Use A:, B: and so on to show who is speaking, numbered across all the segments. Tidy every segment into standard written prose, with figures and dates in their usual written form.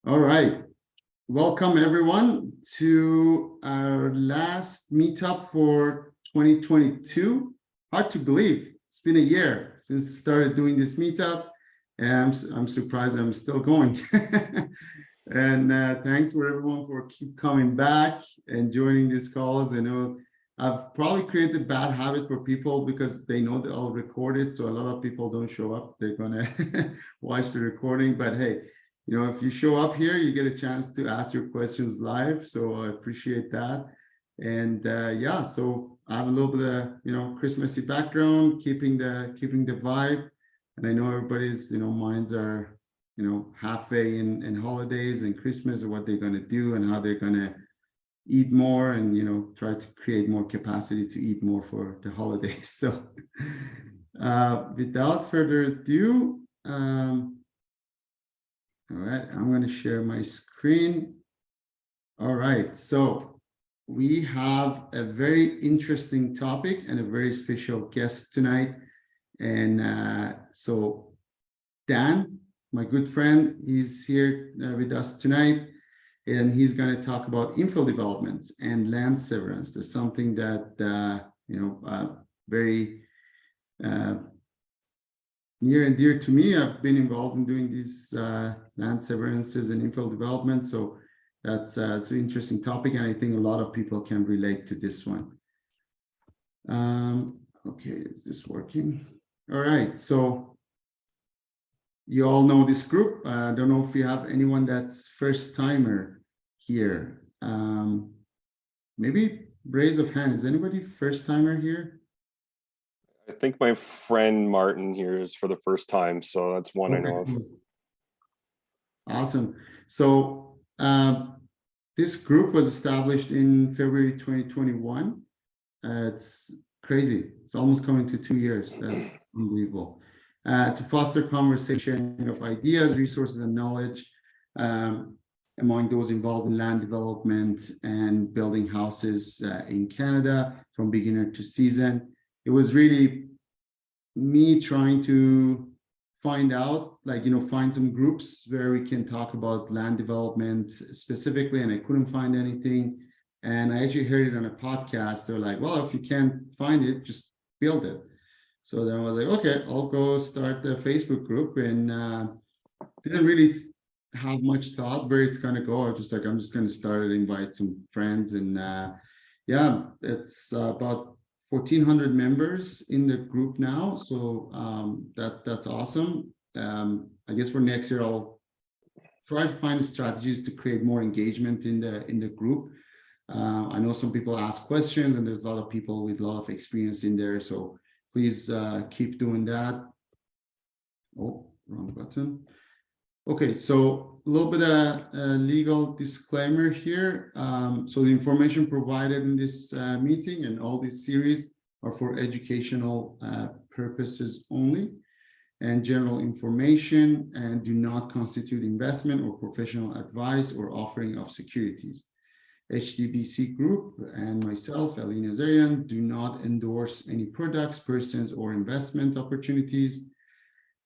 A: All right. Welcome everyone to our last meetup for 2022. Hard to believe. It's been a year since I started doing this meetup, and I'm surprised I'm still going. And thanks for everyone for keep coming back and joining these calls. I know I've probably created a bad habit for people because they know that I'll record it. So a lot of people don't show up. They're gonna watch the recording, but hey, if you show up here, you get a chance to ask your questions live. So I appreciate that. And yeah, so I have a little bit of, Christmassy background, keeping the vibe. And I know everybody's, minds are, halfway in holidays and Christmas, or what they're going to do and how they're going to eat more and, try to create more capacity to eat more for the holidays. So without further ado, all right, I'm going to share my screen. All right, so we have a very interesting topic and a very special guest tonight. And so Dan, my good friend, is here with us tonight, and he's going to talk about infill developments and land severance. That's something that, very near and dear to me. I've been involved in doing these land severances and infill development. So that's it's an interesting topic, and I think a lot of people can relate to this one. Okay, is this working? All right, so you all know this group. I don't know if you have anyone that's first timer here. Maybe raise of hand. Is anybody first timer here?
B: I think my friend Martin here is for the first time, so that's one I know of.
A: Awesome. So this group was established in February 2021. It's crazy. It's almost coming to 2 years. That's unbelievable. To foster conversation of ideas, resources, and knowledge among those involved in land development and building houses in Canada from beginner to seasoned. It was really me trying to find out, find some groups where we can talk about land development specifically, and I couldn't find anything. And I actually heard it on a podcast. They're like, well, if you can't find it, just build it. So then I was like, okay, I'll go start the Facebook group, and didn't really have much thought where it's going to go. I was just like, I'm just going to start and invite some friends. And yeah, it's about 1,400 members in the group now. So that's awesome. I guess for next year, I'll try to find strategies to create more engagement in the group. I know some people ask questions, and there's a lot of people with a lot of experience in there. So please keep doing that. Oh, wrong button. Okay, so a little bit of legal disclaimer here. So the information provided in this meeting and all this series are for educational purposes only and general information, and do not constitute investment or professional advice or offering of securities. HDBC Group and myself, Ali Nazarian, do not endorse any products, persons, or investment opportunities.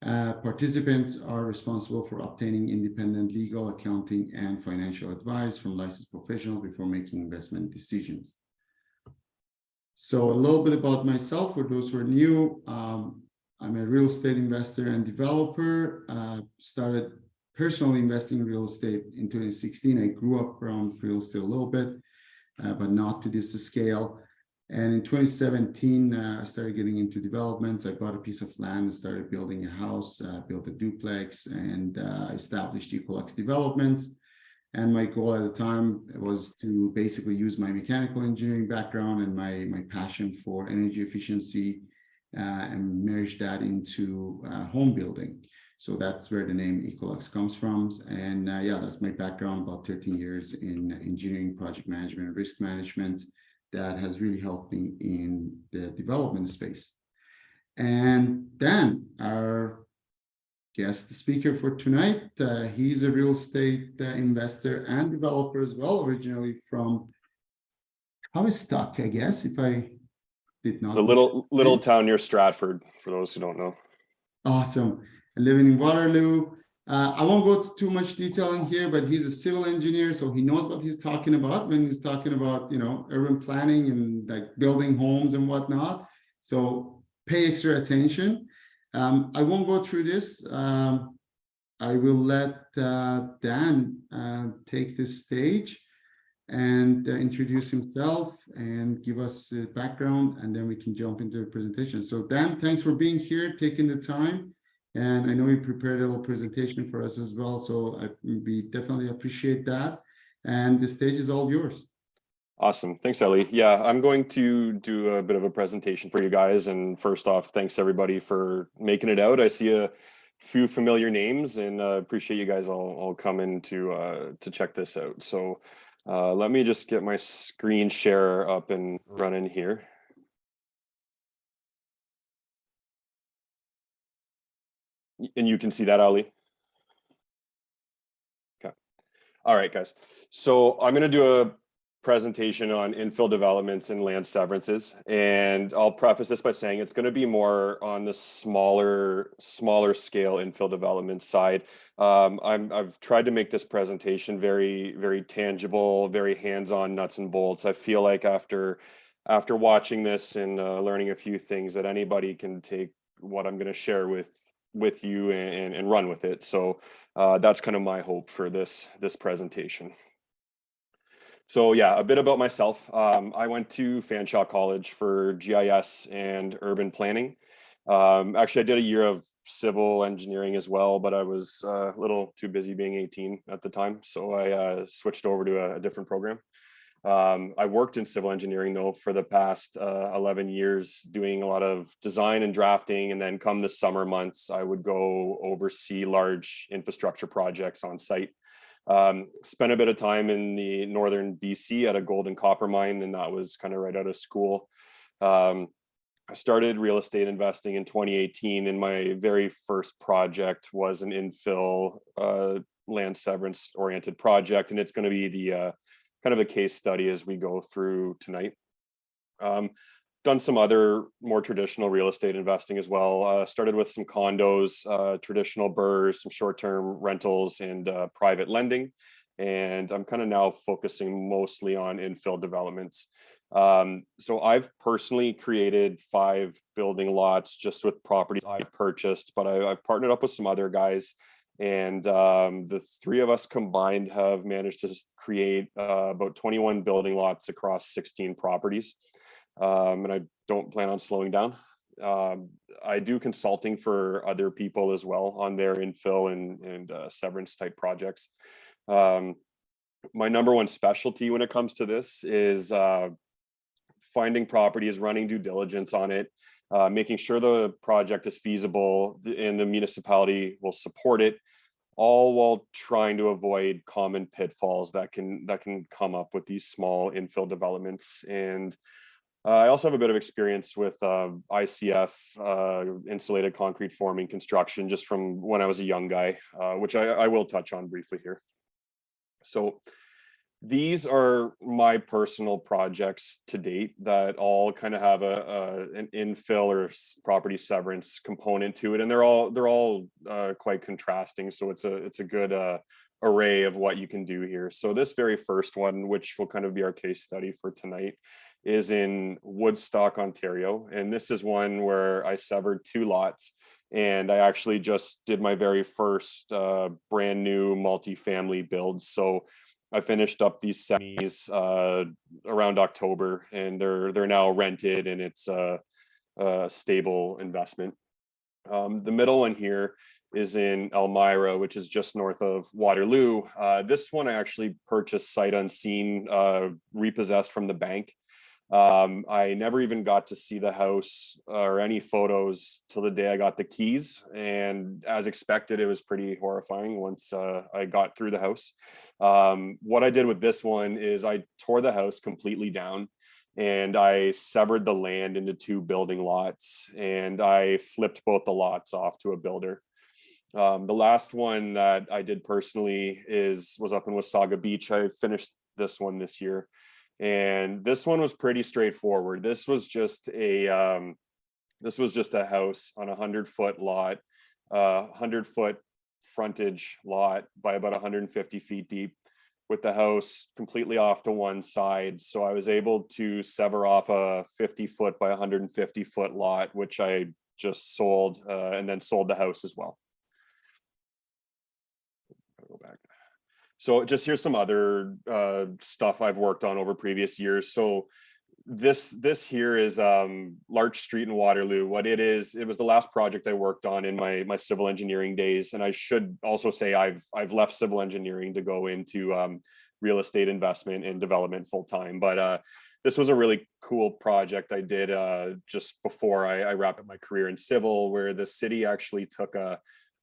A: Participants are responsible for obtaining independent legal, accounting, and financial advice from licensed professionals before making investment decisions. So a little bit about myself, for those who are new. I'm a real estate investor and developer. Started personally investing in real estate in 2016. I grew up around real estate a little bit, but not to this scale. And in 2017, I started getting into developments. I bought a piece of land and started building a house, built a duplex, and established Ecolux Developments. And my goal at the time was to basically use my mechanical engineering background and my passion for energy efficiency and merge that into home building. So that's where the name Ecolux comes from. And yeah, that's my background, about 13 years in engineering, project management, and risk management. That has really helped me in the development space. And Dan, our guest speaker for tonight, he's a real estate investor and developer as well, originally from Tavistock, I guess, if I did not.
B: It's a little town near Stratford, for those who don't know.
A: Awesome. Living in Waterloo. I won't go too much detail in here, but he's a civil engineer, so he knows what he's talking about when he's talking about, you know, urban planning and like building homes and whatnot. So pay extra attention. I won't go through this. I will let Dan take this stage and introduce himself and give us a background, and then we can jump into the presentation. So Dan, thanks for being here, taking the time. And I know you prepared a little presentation for us as well, so we definitely appreciate that. And the stage is all yours.
B: Awesome. Thanks, Ellie. Yeah, I'm going to do a bit of a presentation for you guys. And first off, thanks everybody for making it out. I see a few familiar names, and appreciate you guys all coming to check this out. So let me just get my screen share up and running here. And you can see that, Ali? Okay. All right, guys. So I'm going to do a presentation on infill developments and land severances. And I'll preface this by saying it's going to be more on the smaller scale infill development side. I've tried to make this presentation very tangible, very hands-on, nuts and bolts. I feel like after watching this and learning a few things, that anybody can take what I'm going to share with you and run with it. So that's kind of my hope for this presentation. So yeah, a bit about myself. I went to Fanshawe College for GIS and urban planning. Actually, I did a year of civil engineering as well, but I was a little too busy being 18 at the time. So I switched over to a different program. I worked in civil engineering though for the past 11 years, doing a lot of design and drafting. And then come the summer months, I would go oversee large infrastructure projects on site. Spent a bit of time in the northern BC at a gold and copper mine, and that was kind of right out of school. I started real estate investing in 2018, and my very first project was an infill land severance oriented project, and it's going to be the kind of a case study as we go through tonight. Done some other more traditional real estate investing as well. Started with some condos, traditional BRRRRs, some short-term rentals, and private lending. And I'm kind of now focusing mostly on infill developments. So I've personally created 5 building lots just with properties I've purchased, but I've partnered up with some other guys. And the 3 of us combined have managed to create about 21 building lots across 16 properties. And I don't plan on slowing down. I do consulting for other people as well on their infill and severance type projects. My number one specialty when it comes to this is finding properties, running due diligence on it, making sure the project is feasible and the municipality will support it, all while trying to avoid common pitfalls that can come up with these small infill developments. And I also have a bit of experience with ICF, insulated concrete forming construction, just from when I was a young guy, which I will touch on briefly here. So these are my personal projects to date that all kind of have an infill or property severance component to it, and they're all quite contrasting. So it's a good array of what you can do here. So this very first one, which will kind of be our case study for tonight, is in Woodstock, Ontario. And this is one where I severed 2 lots, and I actually just did my very first brand new multifamily build. So I finished up these semis around October, and they're now rented, and it's a stable investment. The middle one here is in Elmira, which is just north of Waterloo. This one I actually purchased sight unseen, repossessed from the bank. I never even got to see the house or any photos till the day I got the keys. And as expected, it was pretty horrifying once I got through the house. What I did with this one is I tore the house completely down, and I severed the land into 2 building lots, and I flipped both the lots off to a builder. The last one that I did personally was up in Wasaga Beach. I finished this one this year. And this one was pretty straightforward. This was just a house on a 100-foot lot, 100-foot frontage lot by about 150 feet deep, with the house completely off to one side. So I was able to sever off a 50-foot by 150-foot lot, which I just sold, and then sold the house as well. I'll go back. So just here's some other stuff I've worked on over previous years. So this here is Larch Street in Waterloo. What it is, it was the last project I worked on in my civil engineering days. And I should also say I've left civil engineering to go into real estate investment and development full time. But this was a really cool project I did just before I wrapped up my career in civil, where the city actually took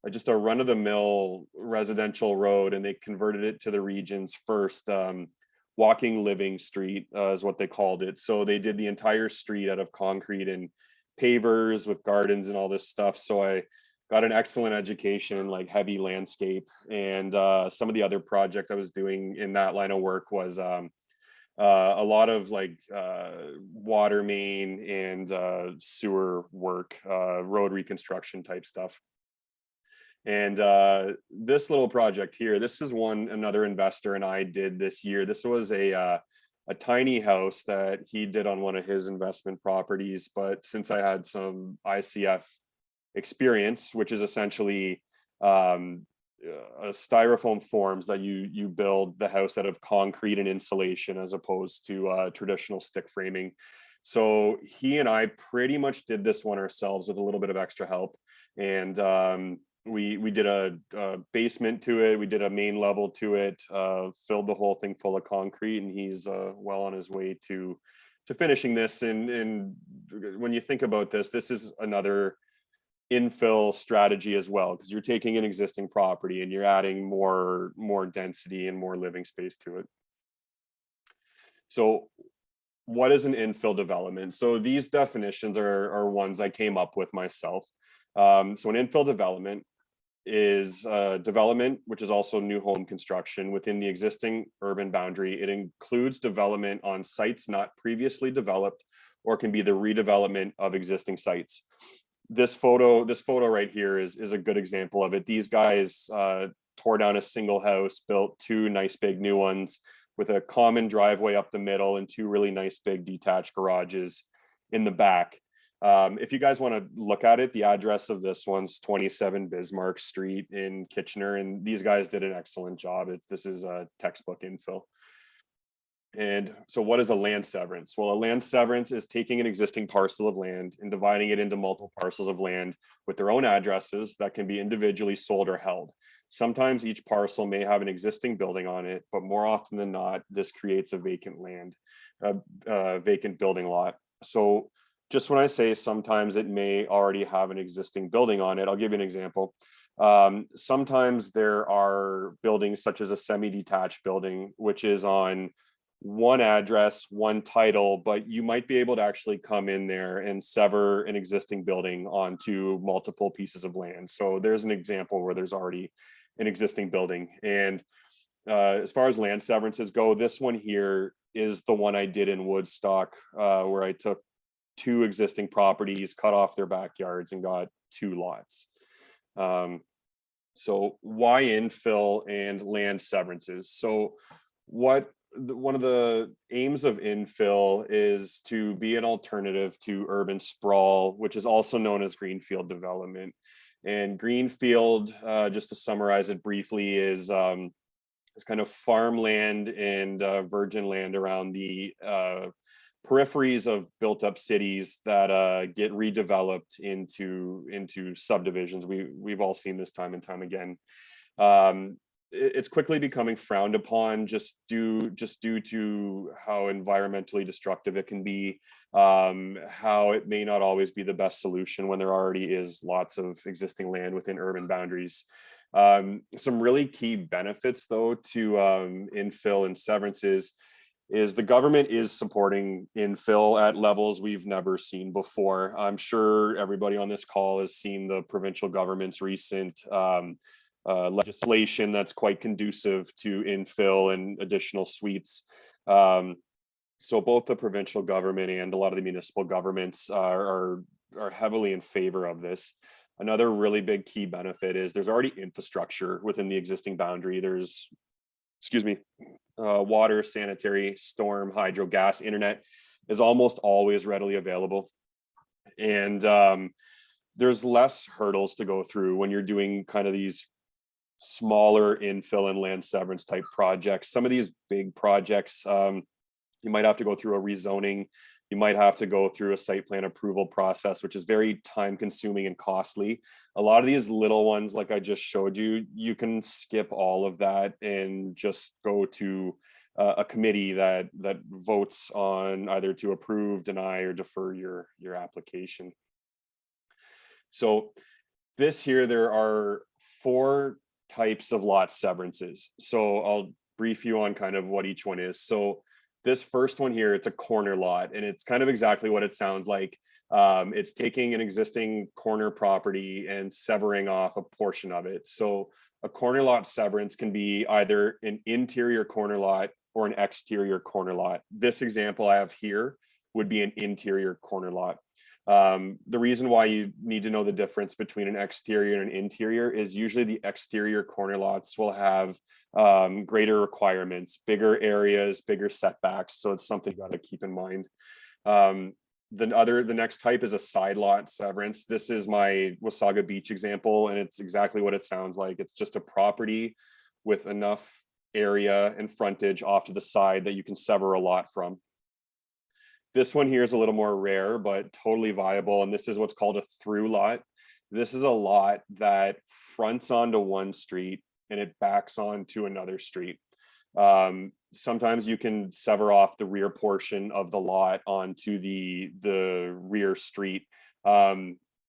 B: just a run-of-the-mill residential road and they converted it to the region's first walking living street, is what they called it. So they did the entire street out of concrete and pavers with gardens and all this stuff. So I got an excellent education in like heavy landscape. And some of the other projects I was doing in that line of work was a lot of like water main and sewer work, road reconstruction type stuff. And this little project here, this is one another investor and I did this year. This was a tiny house that he did on one of his investment properties. But since I had some ICF experience, which is essentially styrofoam forms that you build the house out of concrete and insulation as opposed to traditional stick framing. So he and I pretty much did this one ourselves with a little bit of extra help. And we did a basement to it, we did a main level to it, filled the whole thing full of concrete, and he's well on his way to finishing this. And when you think about this is another infill strategy as well, because you're taking an existing property and you're adding more density and more living space to it. So what is an infill development? So these definitions are ones I came up with myself. So an infill development is development, which is also new home construction within the existing urban boundary. It includes development on sites not previously developed, or can be the redevelopment of existing sites. This photo right here is a good example of it. These guys tore down a single house, built two nice big new ones with a common driveway up the middle and two really nice big detached garages in the back. If you guys want to look at it, the address of this one's 27 Bismarck Street in Kitchener, and these guys did an excellent job. This is a textbook infill. And so what is a land severance? Well, a land severance is taking an existing parcel of land and dividing it into multiple parcels of land with their own addresses that can be individually sold or held. Sometimes each parcel may have an existing building on it, but more often than not, this creates a vacant building lot. So just when I say sometimes it may already have an existing building on it, I'll give you an example. Sometimes there are buildings such as a semi-detached building, which is on one address, one title, but you might be able to actually come in there and sever an existing building onto multiple pieces of land. So there's an example where there's already an existing building. And as far as land severances go, this one here is the one I did in Woodstock, where I took two existing properties, cut off their backyards, and got two lots. So why infill and land severances? So one of the aims of infill is to be an alternative to urban sprawl, which is also known as greenfield development. And greenfield, just to summarize it briefly, is kind of farmland and virgin land around the peripheries of built-up cities that get redeveloped into subdivisions. We've all seen this time and time again. It's quickly becoming frowned upon just due to how environmentally destructive it can be, how it may not always be the best solution when there already is lots of existing land within urban boundaries. Some really key benefits though to infill and severances is the government is supporting infill at levels we've never seen before. I'm sure everybody on this call has seen the provincial government's recent legislation that's quite conducive to infill and additional suites. So both the provincial government and a lot of the municipal governments are heavily in favor of this. Another really big key benefit is there's already infrastructure within the existing boundary. There's, excuse me, water, sanitary, storm, hydro, gas, internet is almost always readily available. And there's less hurdles to go through when you're doing kind of these smaller infill and land severance type projects. Some of these big projects, you might have to go through a rezoning. You might have to go through a site plan approval process, which is very time consuming and costly. A lot of these little ones, like I just showed you, you can skip all of that and just go to a committee that votes on either to approve, deny, or defer your application. So this here, there are 4 types of lot severances. So I'll brief you on kind of what each one is. So this first one here, it's a corner lot, and it's kind of exactly what it sounds like. It's taking an existing corner property and severing off a portion of it. So a corner lot severance can be either an interior corner lot or an exterior corner lot. This example I have here would be an interior corner lot. The reason why you need to know the difference between an exterior and an interior is usually the exterior corner lots will have greater requirements, bigger areas, bigger setbacks. So it's something you got to keep in mind. The next type is a side lot severance. This is my Wasaga Beach example, and it's exactly what it sounds like. It's just a property with enough area and frontage off to the side that you can sever a lot from. This one here is a little more rare, but totally viable. And this is what's called a through lot. This is a lot that fronts onto one street and it backs onto another street. Sometimes you can sever off the rear portion of the lot onto the rear street.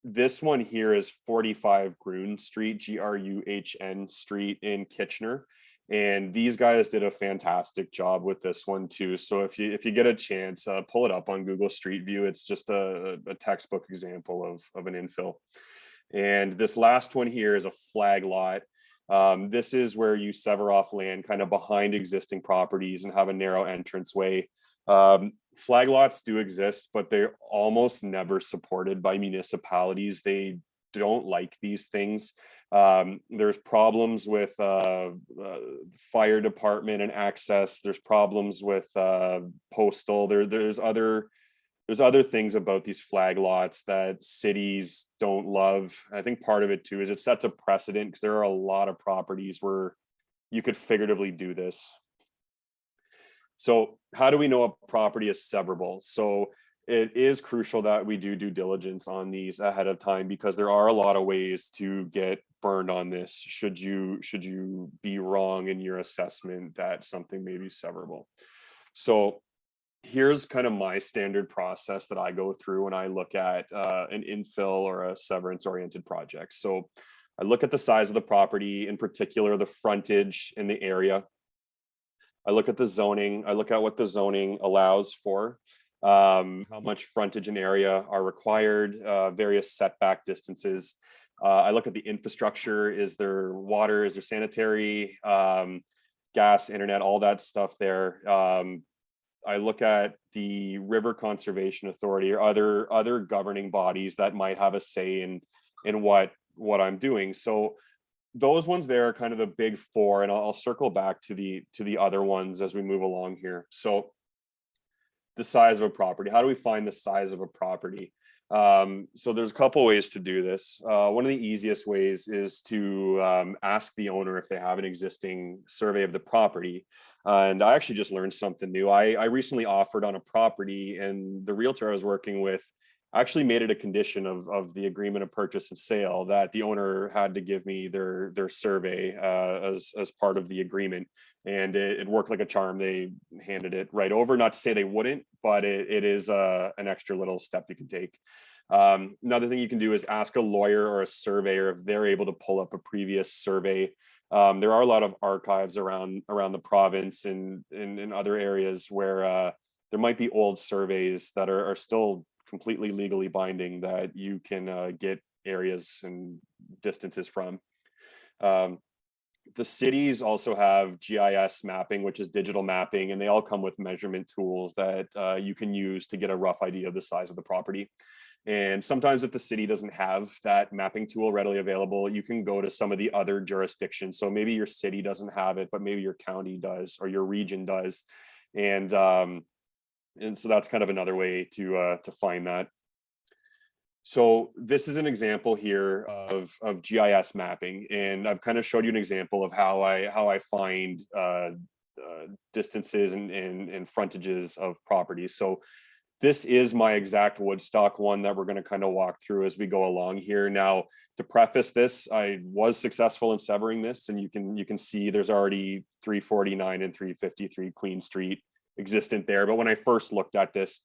B: This one here is 45 Grun Street, Gruhn Street in Kitchener. And these guys did a fantastic job with this one too. So if you get a chance, pull it up on Google Street View. It's just a textbook example of an infill. And this last one here is a flag lot. This is where you sever off land kind of behind existing properties and have a narrow entranceway. Flag lots do exist, but they're almost never supported by municipalities. They don't like these things. There's problems with fire department and access. There's problems with postal. There's other things about these flag lots that cities don't love. I think part of it too is it sets a precedent because there are a lot of properties where you could figuratively do this. So how do we know a property is severable? So it is crucial that we do due diligence on these ahead of time, because there are a lot of ways to get burned on this should you be wrong in your assessment that something may be severable. So here's kind of my standard process that I go through when I look at an infill or a severance oriented project. So I look at the size of the property, in particular the frontage in the area. I look at the zoning. I look at what the zoning allows for. How much frontage and area are required, various setback distances. I look at the infrastructure. Is there water? Is there sanitary, gas, internet, all that stuff there. I look at the River Conservation Authority or other governing bodies that might have a say in what I'm doing. So those ones there are kind of the big 4, and I'll circle back to the other ones as we move along here. So the size of a property. How do we find the size of a property? So there's a couple ways to do this. One of the easiest ways is to ask the owner if they have an existing survey of the property. And I actually just learned something new. I recently offered on a property, and the realtor I was working with actually made it a condition of the agreement of purchase and sale that the owner had to give me their survey as part of the agreement. And it worked like a charm. They handed it right over. Not to say they wouldn't, but it is an extra little step you can take. Another thing you can do is ask a lawyer or a surveyor if they're able to pull up a previous survey. There are a lot of archives around the province and in other areas where there might be old surveys that are still completely legally binding that you can get areas and distances from. The cities also have GIS mapping, which is digital mapping, and they all come with measurement tools that you can use to get a rough idea of the size of the property. And sometimes if the city doesn't have that mapping tool readily available, you can go to some of the other jurisdictions. So maybe your city doesn't have it, but maybe your county does or your region does. And so that's kind of another way to find that. So this is an example here of GIS mapping, and I've kind of showed you an example of how I find distances and frontages of properties. So this is my exact Woodstock one that we're going to kind of walk through as we go along here. Now, to preface this, I was successful in severing this, and you can see there's already 349 and 353 Queen Street existent there. But when I first looked at this,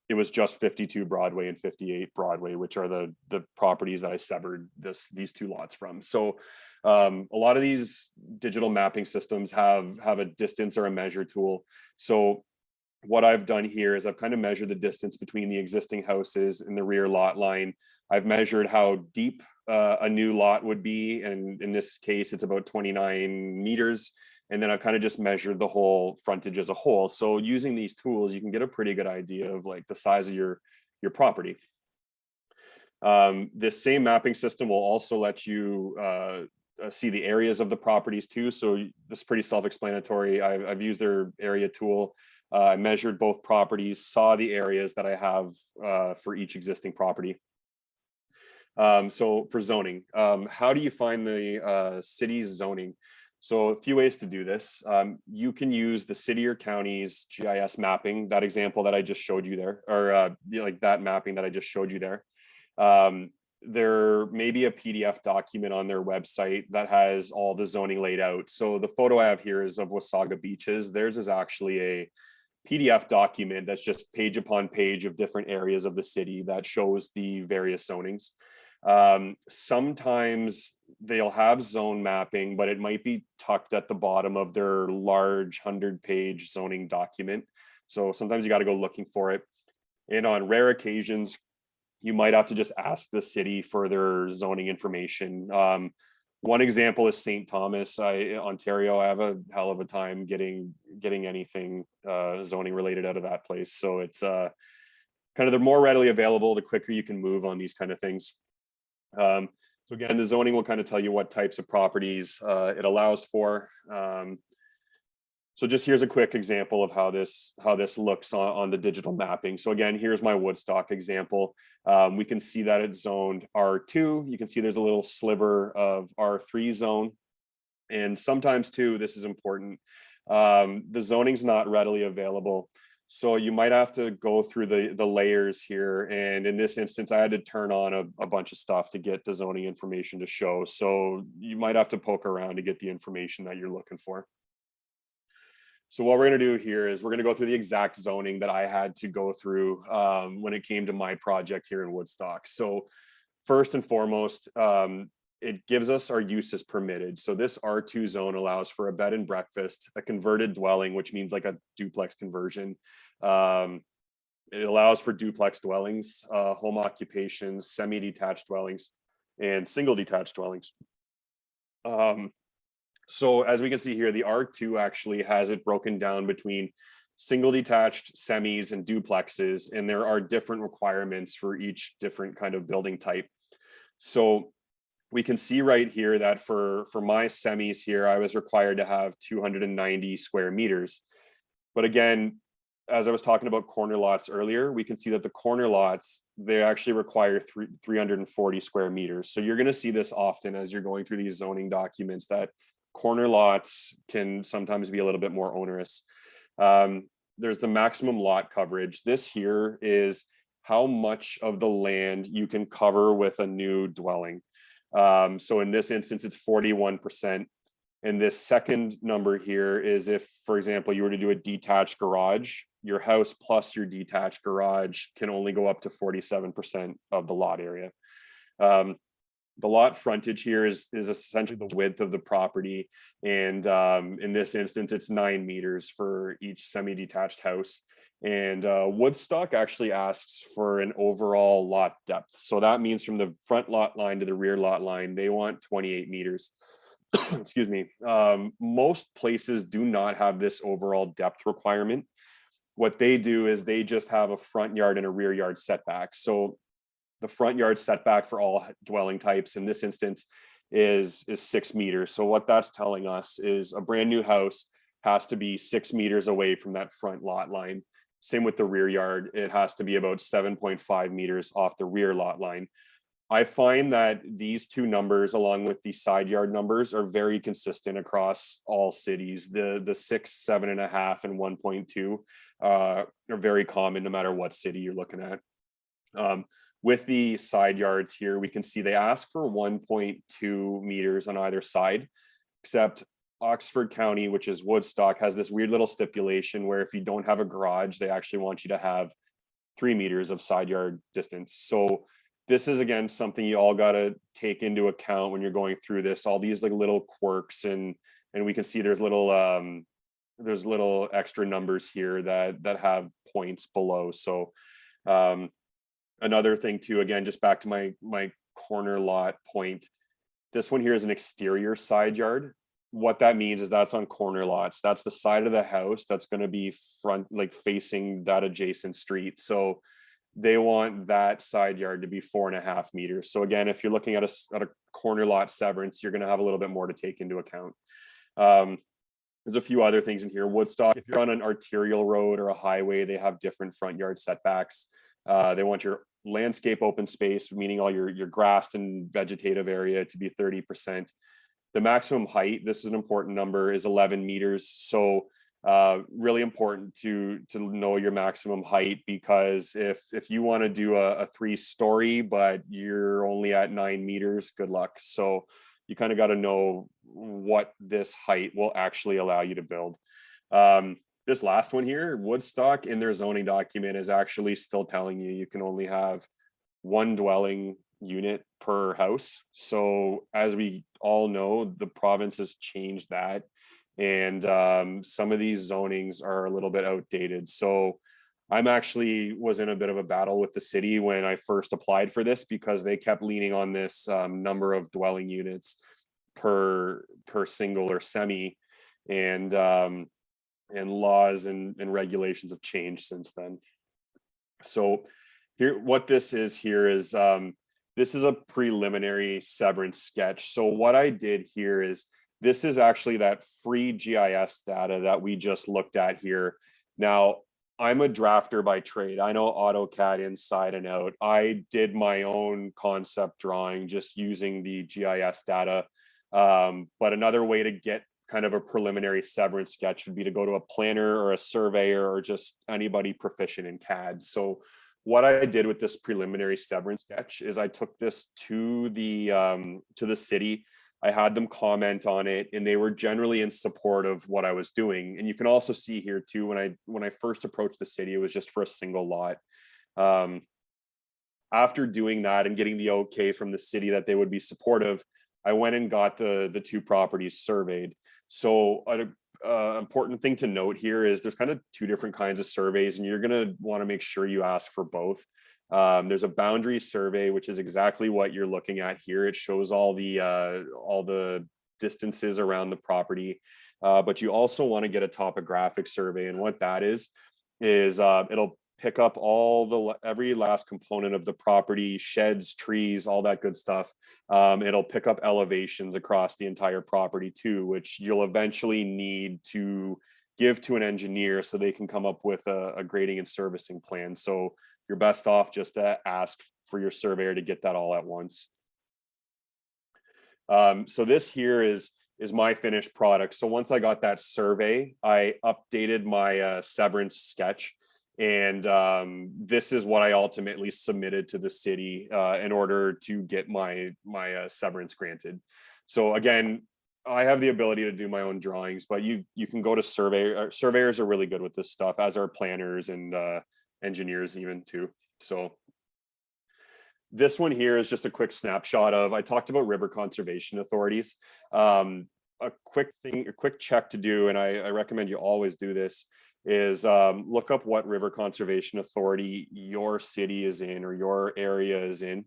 B: it was just 52 Broadway and 58 Broadway, which are the properties that I severed these two lots from. So a lot of these digital mapping systems have a distance or a measure tool. So what I've done here is I've kind of measured the distance between the existing houses and the rear lot line. I've measured how deep a new lot would be, and in this case, it's about 29 meters. And then I've kind of just measured the whole frontage as a whole. So using these tools, you can get a pretty good idea of like the size of your property. This same mapping system will also let you see the areas of the properties too. So this is pretty self-explanatory. I've used their area tool. I measured both properties, saw the areas that I have for each existing property. So for zoning, how do you find the city's zoning? So a few ways to do this. You can use the city or county's GIS mapping, that example that I just showed you there, or like that mapping that I just showed you there. There may be a PDF document on their website that has all the zoning laid out. So the photo I have here is of Wasaga Beaches. Theirs is actually a PDF document that's just page upon page of different areas of the city that shows the various zonings. Sometimes they'll have zone mapping, but it might be tucked at the bottom of their large 100-page zoning document. So sometimes you got to go looking for it. And on rare occasions, you might have to just ask the city for their zoning information. One example is St. Thomas, Ontario. I have a hell of a time getting anything zoning related out of that place. So it's kind of the more readily available, the quicker you can move on these kind of things. So again, the zoning will kind of tell you what types of properties it allows for. So just here's a quick example of how this looks on the digital mapping. So again, here's my Woodstock example. We can see that it's zoned R2. You can see there's a little sliver of R3 zone. And sometimes too, this is important, the zoning's not readily available. So you might have to go through the layers here. And in this instance, I had to turn on a bunch of stuff to get the zoning information to show. So you might have to poke around to get the information that you're looking for. So what we're going to do here is we're going to go through the exact zoning that I had to go through when it came to my project here in Woodstock. So first and foremost, it gives us our uses permitted. So this R2 zone allows for a bed and breakfast, a converted dwelling, which means like a duplex conversion. It allows for duplex dwellings, home occupations, semi-detached dwellings, and single detached dwellings. So as we can see here, the R2 actually has it broken down between single detached, semis, and duplexes, and there are different requirements for each different kind of building type. So we can see right here that for my semis here, I was required to have 290 square meters. But again, as I was talking about corner lots earlier, we can see that the corner lots, they actually require 340 square meters. So you're going to see this often as you're going through these zoning documents, that corner lots can sometimes be a little bit more onerous. There's the maximum lot coverage. This here is how much of the land you can cover with a new dwelling. So in this instance, it's 41%. And this second number here is if, for example, you were to do a detached garage, your house plus your detached garage can only go up to 47% of the lot area. The lot frontage here is essentially the width of the property. And in this instance, it's 9 meters for each semi-detached house. And Woodstock actually asks for an overall lot depth. So that means from the front lot line to the rear lot line, they want 28 meters. Excuse me. Most places do not have this overall depth requirement. What they do is they just have a front yard and a rear yard setback. So the front yard setback for all dwelling types in this instance is 6 meters. So what that's telling us is a brand new house has to be 6 meters away from that front lot line. Same with the rear yard. It has to be about 7.5 meters off the rear lot line. I find that these two numbers, along with the side yard numbers, are very consistent across all cities. The 6, 7.5, and 1.2 are very common no matter what city you're looking at. With the side yards here, we can see they ask for 1.2 meters on either side, except Oxford County, which is Woodstock, has this weird little stipulation where if you don't have a garage, they actually want you to have 3 meters of side yard distance. So this is, again, something you all got to take into account when you're going through this, all these like little quirks, and we can see there's little extra numbers here that have points below. So another thing too, again, just back to my corner lot point, this one here is an exterior side yard. What that means is that's on corner lots. That's the side of the house that's going to be front, like facing that adjacent street. So they want that side yard to be 4.5 meters. So again, if you're looking at a corner lot severance, you're going to have a little bit more to take into account. There's a few other things in here. Woodstock, if you're on an arterial road or a highway, they have different front yard setbacks. They want your landscape open space, meaning all your grassed and vegetative area, to be 30%. The maximum height, this is an important number, is 11 meters. So really important to know your maximum height, because if you want to do a 3-story but you're only at 9 meters, good luck. So you kind of got to know what this height will actually allow you to build. This last one here, Woodstock, in their zoning document, is actually still telling you can only have 1 dwelling unit per house. So as we all know, the province has changed that, and some of these zonings are a little bit outdated. So I'm actually was in a bit of a battle with the city when I first applied for this, because they kept leaning on this number of dwelling units per single or semi, and laws and regulations have changed since then. So here, what this is here is this is a preliminary severance sketch. So what I did here is, this is actually that free GIS data that we just looked at here. Now, I'm a drafter by trade. I know AutoCAD inside and out. I did my own concept drawing just using the GIS data. But another way to get kind of a preliminary severance sketch would be to go to a planner or a surveyor or just anybody proficient in CAD. So what I did with this preliminary severance sketch is I took this to the city. I had them comment on it, and they were generally in support of what I was doing. And you can also see here too, when I first approached the city, it was just for a single lot. After doing that and getting the okay from the city that they would be supportive, I went and got the 2 properties surveyed. So an important thing to note here is there's kind of 2 different kinds of surveys, and you're going to want to make sure you ask for both. There's a boundary survey, which is exactly what you're looking at here. It shows all the distances around the property, but you also want to get a topographic survey, and what that is it'll pick up every last component of the property, sheds, trees, all that good stuff. It'll pick up elevations across the entire property too, which you'll eventually need to give to an engineer so they can come up with a grading and servicing plan. So you're best off just to ask for your surveyor to get that all at once. So this here is my finished product. So once I got that survey, I updated my severance sketch. And this is what I ultimately submitted to the city in order to get my severance granted. So again, I have the ability to do my own drawings, but you can go to surveyors are really good with this stuff, as are planners and engineers even too. So this one here is just a quick snapshot of, I talked about river conservation authorities. A quick check to do, and I recommend you always do this, is look up what river conservation authority your city is in or your area is in.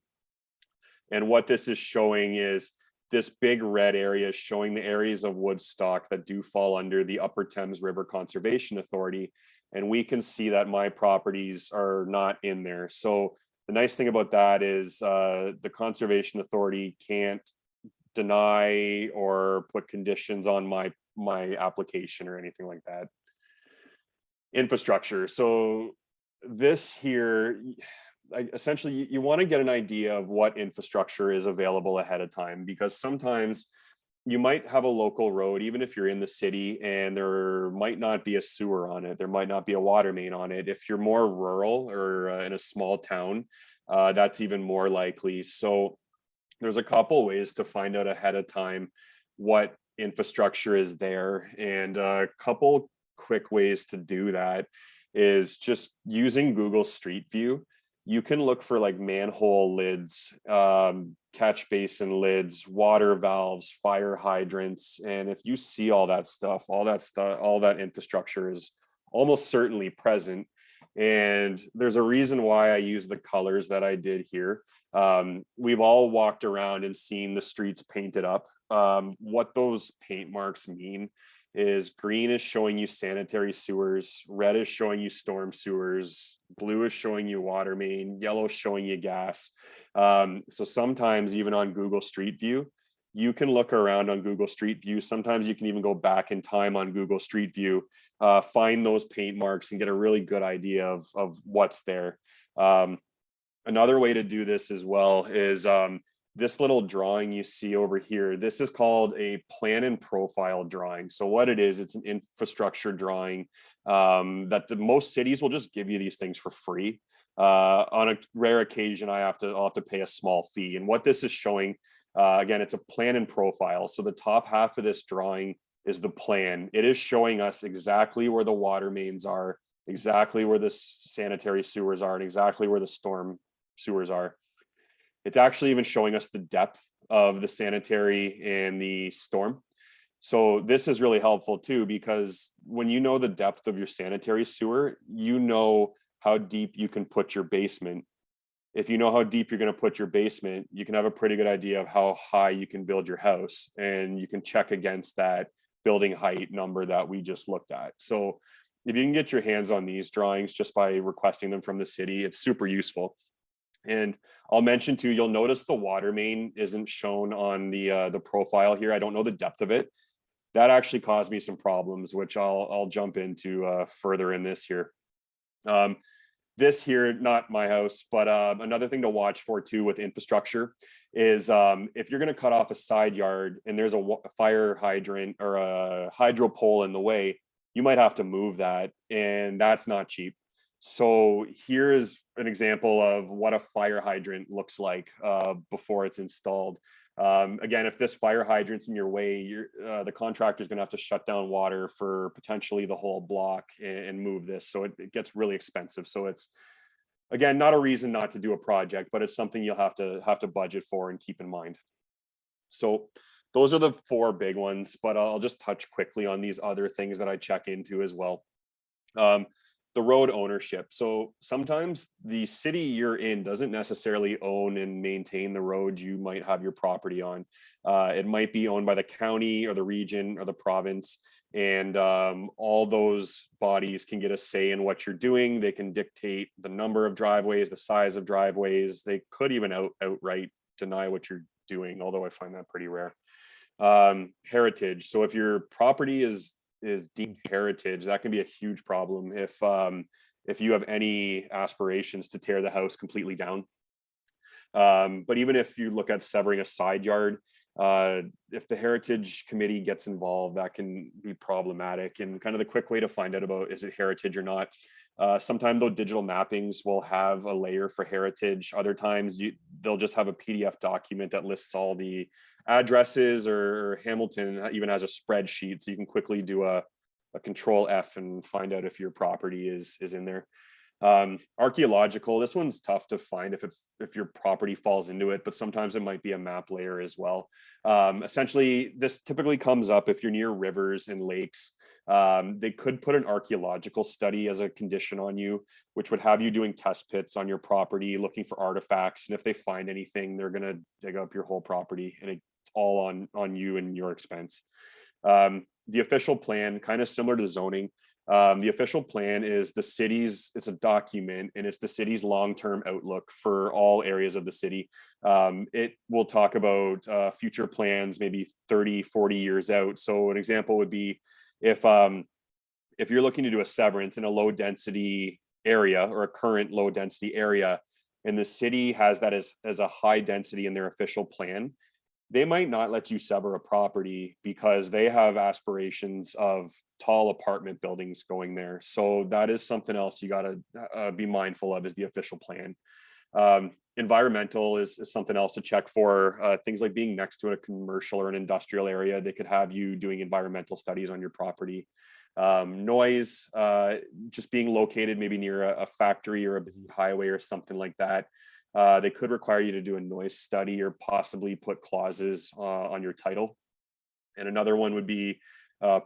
B: And what this is showing is this big red area is showing the areas of Woodstock that do fall under the Upper Thames River Conservation Authority. And we can see that my properties are not in there. So The nice thing about that is the Conservation Authority can't deny or put conditions on my application or anything like that. Infrastructure. So this here, essentially, you want to get an idea of what infrastructure is available ahead of time, because sometimes you might have a local road, even if you're in the city, and there might not be a sewer on it. There might not be a water main on it. If you're more rural or in a small town, that's even more likely. So there's a couple ways to find out ahead of time what infrastructure is there. And a couple quick ways to do that is just using Google Street View. You can look for like manhole lids, catch basin lids, water valves, fire hydrants. And if you see all that stuff, all that infrastructure is almost certainly present. And there's a reason why I use the colors that I did here. We've all walked around and seen the streets painted up. What those paint marks mean is green is showing you sanitary sewers, red is showing you storm sewers, blue is showing you water main, yellow is showing you gas. So sometimes even on Google Street View, you can look around on Google Street View. Sometimes you can even go back in time on Google Street View, find those paint marks and get a really good idea of what's there. Another way to do this as well is this little drawing you see over here. This is called a plan and profile drawing. So what it is, it's an infrastructure drawing that most cities will just give you these things for free. On a rare occasion, I'll have to pay a small fee. And what this is showing, again, it's a plan and profile. So the top half of this drawing is the plan. It is showing us exactly where the water mains are, exactly where the sanitary sewers are, and exactly where the storm sewers are. It's actually even showing us the depth of the sanitary and the storm. So this is really helpful too, because when you know the depth of your sanitary sewer, you know how deep you can put your basement. If you know how deep you're going to put your basement, you can have a pretty good idea of how high you can build your house, and you can check against that building height number that we just looked at. So if you can get your hands on these drawings just by requesting them from the city, it's super useful. And I'll mention too, you'll notice the water main isn't shown on the profile here. I don't know the depth of it. That actually caused me some problems, which I'll jump into further in this here. This here, not my house, but another thing to watch for too with infrastructure is if you're going to cut off a side yard and there's a fire hydrant or a hydro pole in the way, you might have to move that, and that's not cheap. So here is an example of what a fire hydrant looks like before it's installed. Again, if this fire hydrant's in your way, the contractor's going to have to shut down water for potentially the whole block and move this. So it gets really expensive. So it's, again, not a reason not to do a project, but it's something you'll have to budget for and keep in mind. So those are the four big ones, but I'll just touch quickly on these other things that I check into as well. The road ownership. So sometimes the city you're in doesn't necessarily own and maintain the road you might have your property on. It might be owned by the county or the region or the province, and all those bodies can get a say in what you're doing. They can dictate the number of driveways, the size of driveways. They could even outright deny what you're doing, although I find that pretty rare. Heritage. So if your property is deemed heritage, that can be a huge problem if you have any aspirations to tear the house completely down. But even if you look at severing a side yard, if the heritage committee gets involved, that can be problematic. And kind of the quick way to find out about is it heritage or not. Sometimes though digital mappings will have a layer for heritage. Other times they'll just have a PDF document that lists all the addresses, or Hamilton even has a spreadsheet, so you can quickly do a control F and find out if your property is in there. Archaeological, this one's tough to find if your property falls into it, but sometimes it might be a map layer as well. Essentially, this typically comes up if you're near rivers and lakes. They could put an archaeological study as a condition on you, which would have you doing test pits on your property, looking for artifacts. And if they find anything, they're going to dig up your whole property, and it's all on you and your expense. The official plan, kind of similar to zoning. The official plan is the city's, it's a document, and it's the city's long-term outlook for all areas of the city. It will talk about future plans, maybe 30, 40 years out. So an example would be if you're looking to do a severance in a low density area or a current low density area, and the city has that as a high density in their official plan, they might not let you sever a property because they have aspirations of tall apartment buildings going there. So that is something else you got to be mindful of, is the official plan. Environmental is something else to check for. Things like being next to a commercial or an industrial area, they could have you doing environmental studies on your property. Noise, just being located maybe near a factory or a busy highway or something like that. They could require you to do a noise study or possibly put clauses on your title. And another one would be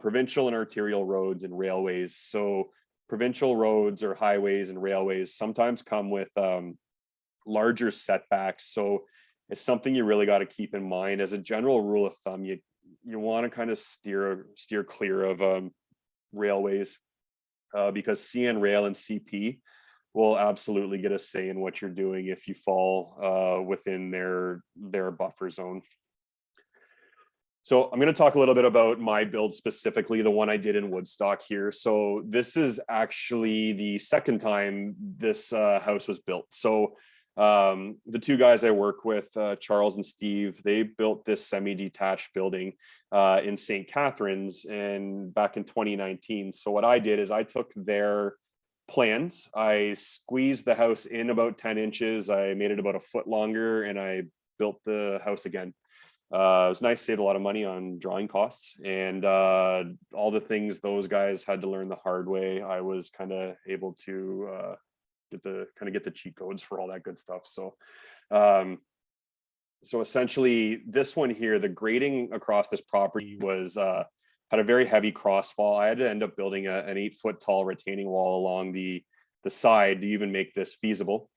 B: provincial and arterial roads and railways. So provincial roads or highways and railways sometimes come with larger setbacks. So it's something you really got to keep in mind. As a general rule of thumb, you want to kind of steer clear of railways because CN Rail and CP will absolutely get a say in what you're doing if you fall within their buffer zone. So I'm going to talk a little bit about my build specifically, the one I did in Woodstock here. So this is actually the second time this house was built. So the two guys I work with, Charles and Steve, they built this semi-detached building in St. Catharines and back in 2019. So what I did is I took their plans, I squeezed the house in about 10 inches, I made it about a foot longer, and I built the house again. It was nice, saved a lot of money on drawing costs, and all the things those guys had to learn the hard way, I was kind of able to get the cheat codes for all that good stuff. So so essentially this one here, the grading across this property was had a very heavy crossfall. I had to end up building an 8-foot tall retaining wall along the side to even make this feasible.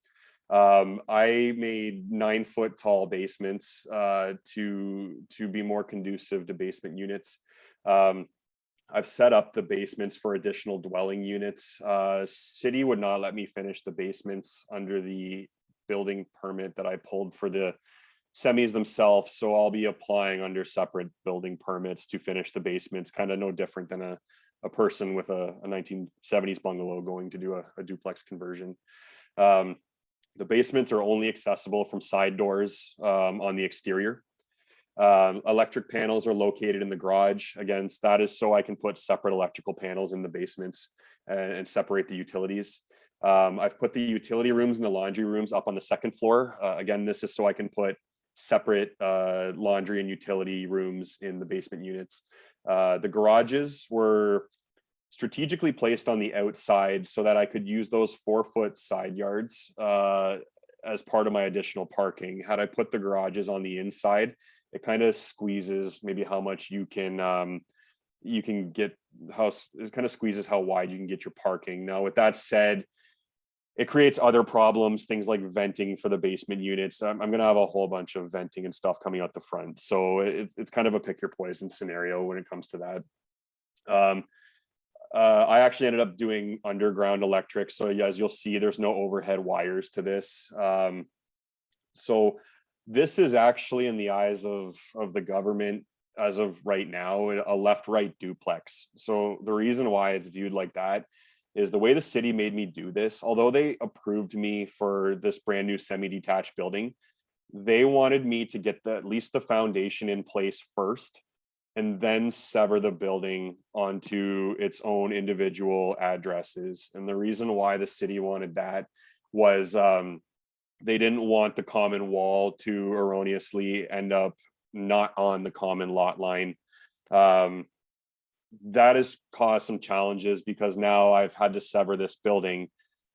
B: I made 9-foot tall basements to be more conducive to basement units. I've set up the basements for additional dwelling units. City would not let me finish the basements under the building permit that I pulled for the semis themselves. So I'll be applying under separate building permits to finish the basements, kind of no different than a person with a 1970s bungalow going to do a duplex conversion. The basements are only accessible from side doors on the exterior. Electric panels are located in the garage. Again, that is so I can put separate electrical panels in the basements and separate the utilities. I've put the utility rooms and the laundry rooms up on the second floor. Again, this is so I can put separate laundry and utility rooms in the basement units. The garages were strategically placed on the outside so that I could use those 4-foot side yards as part of my additional parking. Had I put the garages on the inside, it kind of squeezes maybe how much you can get, it kind of squeezes how wide you can get your parking. Now, with that said, it creates other problems, things like venting for the basement units. I'm going to have a whole bunch of venting and stuff coming out the front. So it's kind of a pick your poison scenario when it comes to that. I actually ended up doing underground electric. So as you'll see, there's no overhead wires to this. So this is actually, in the eyes of the government as of right now, a left-right duplex. So the reason why it's viewed like that is the way the city made me do this. Although they approved me for this brand new semi-detached building, they wanted me to get at least the foundation in place first, and then sever the building onto its own individual addresses. And the reason why the city wanted that was they didn't want the common wall to erroneously end up not on the common lot line. That has caused some challenges because now I've had to sever this building,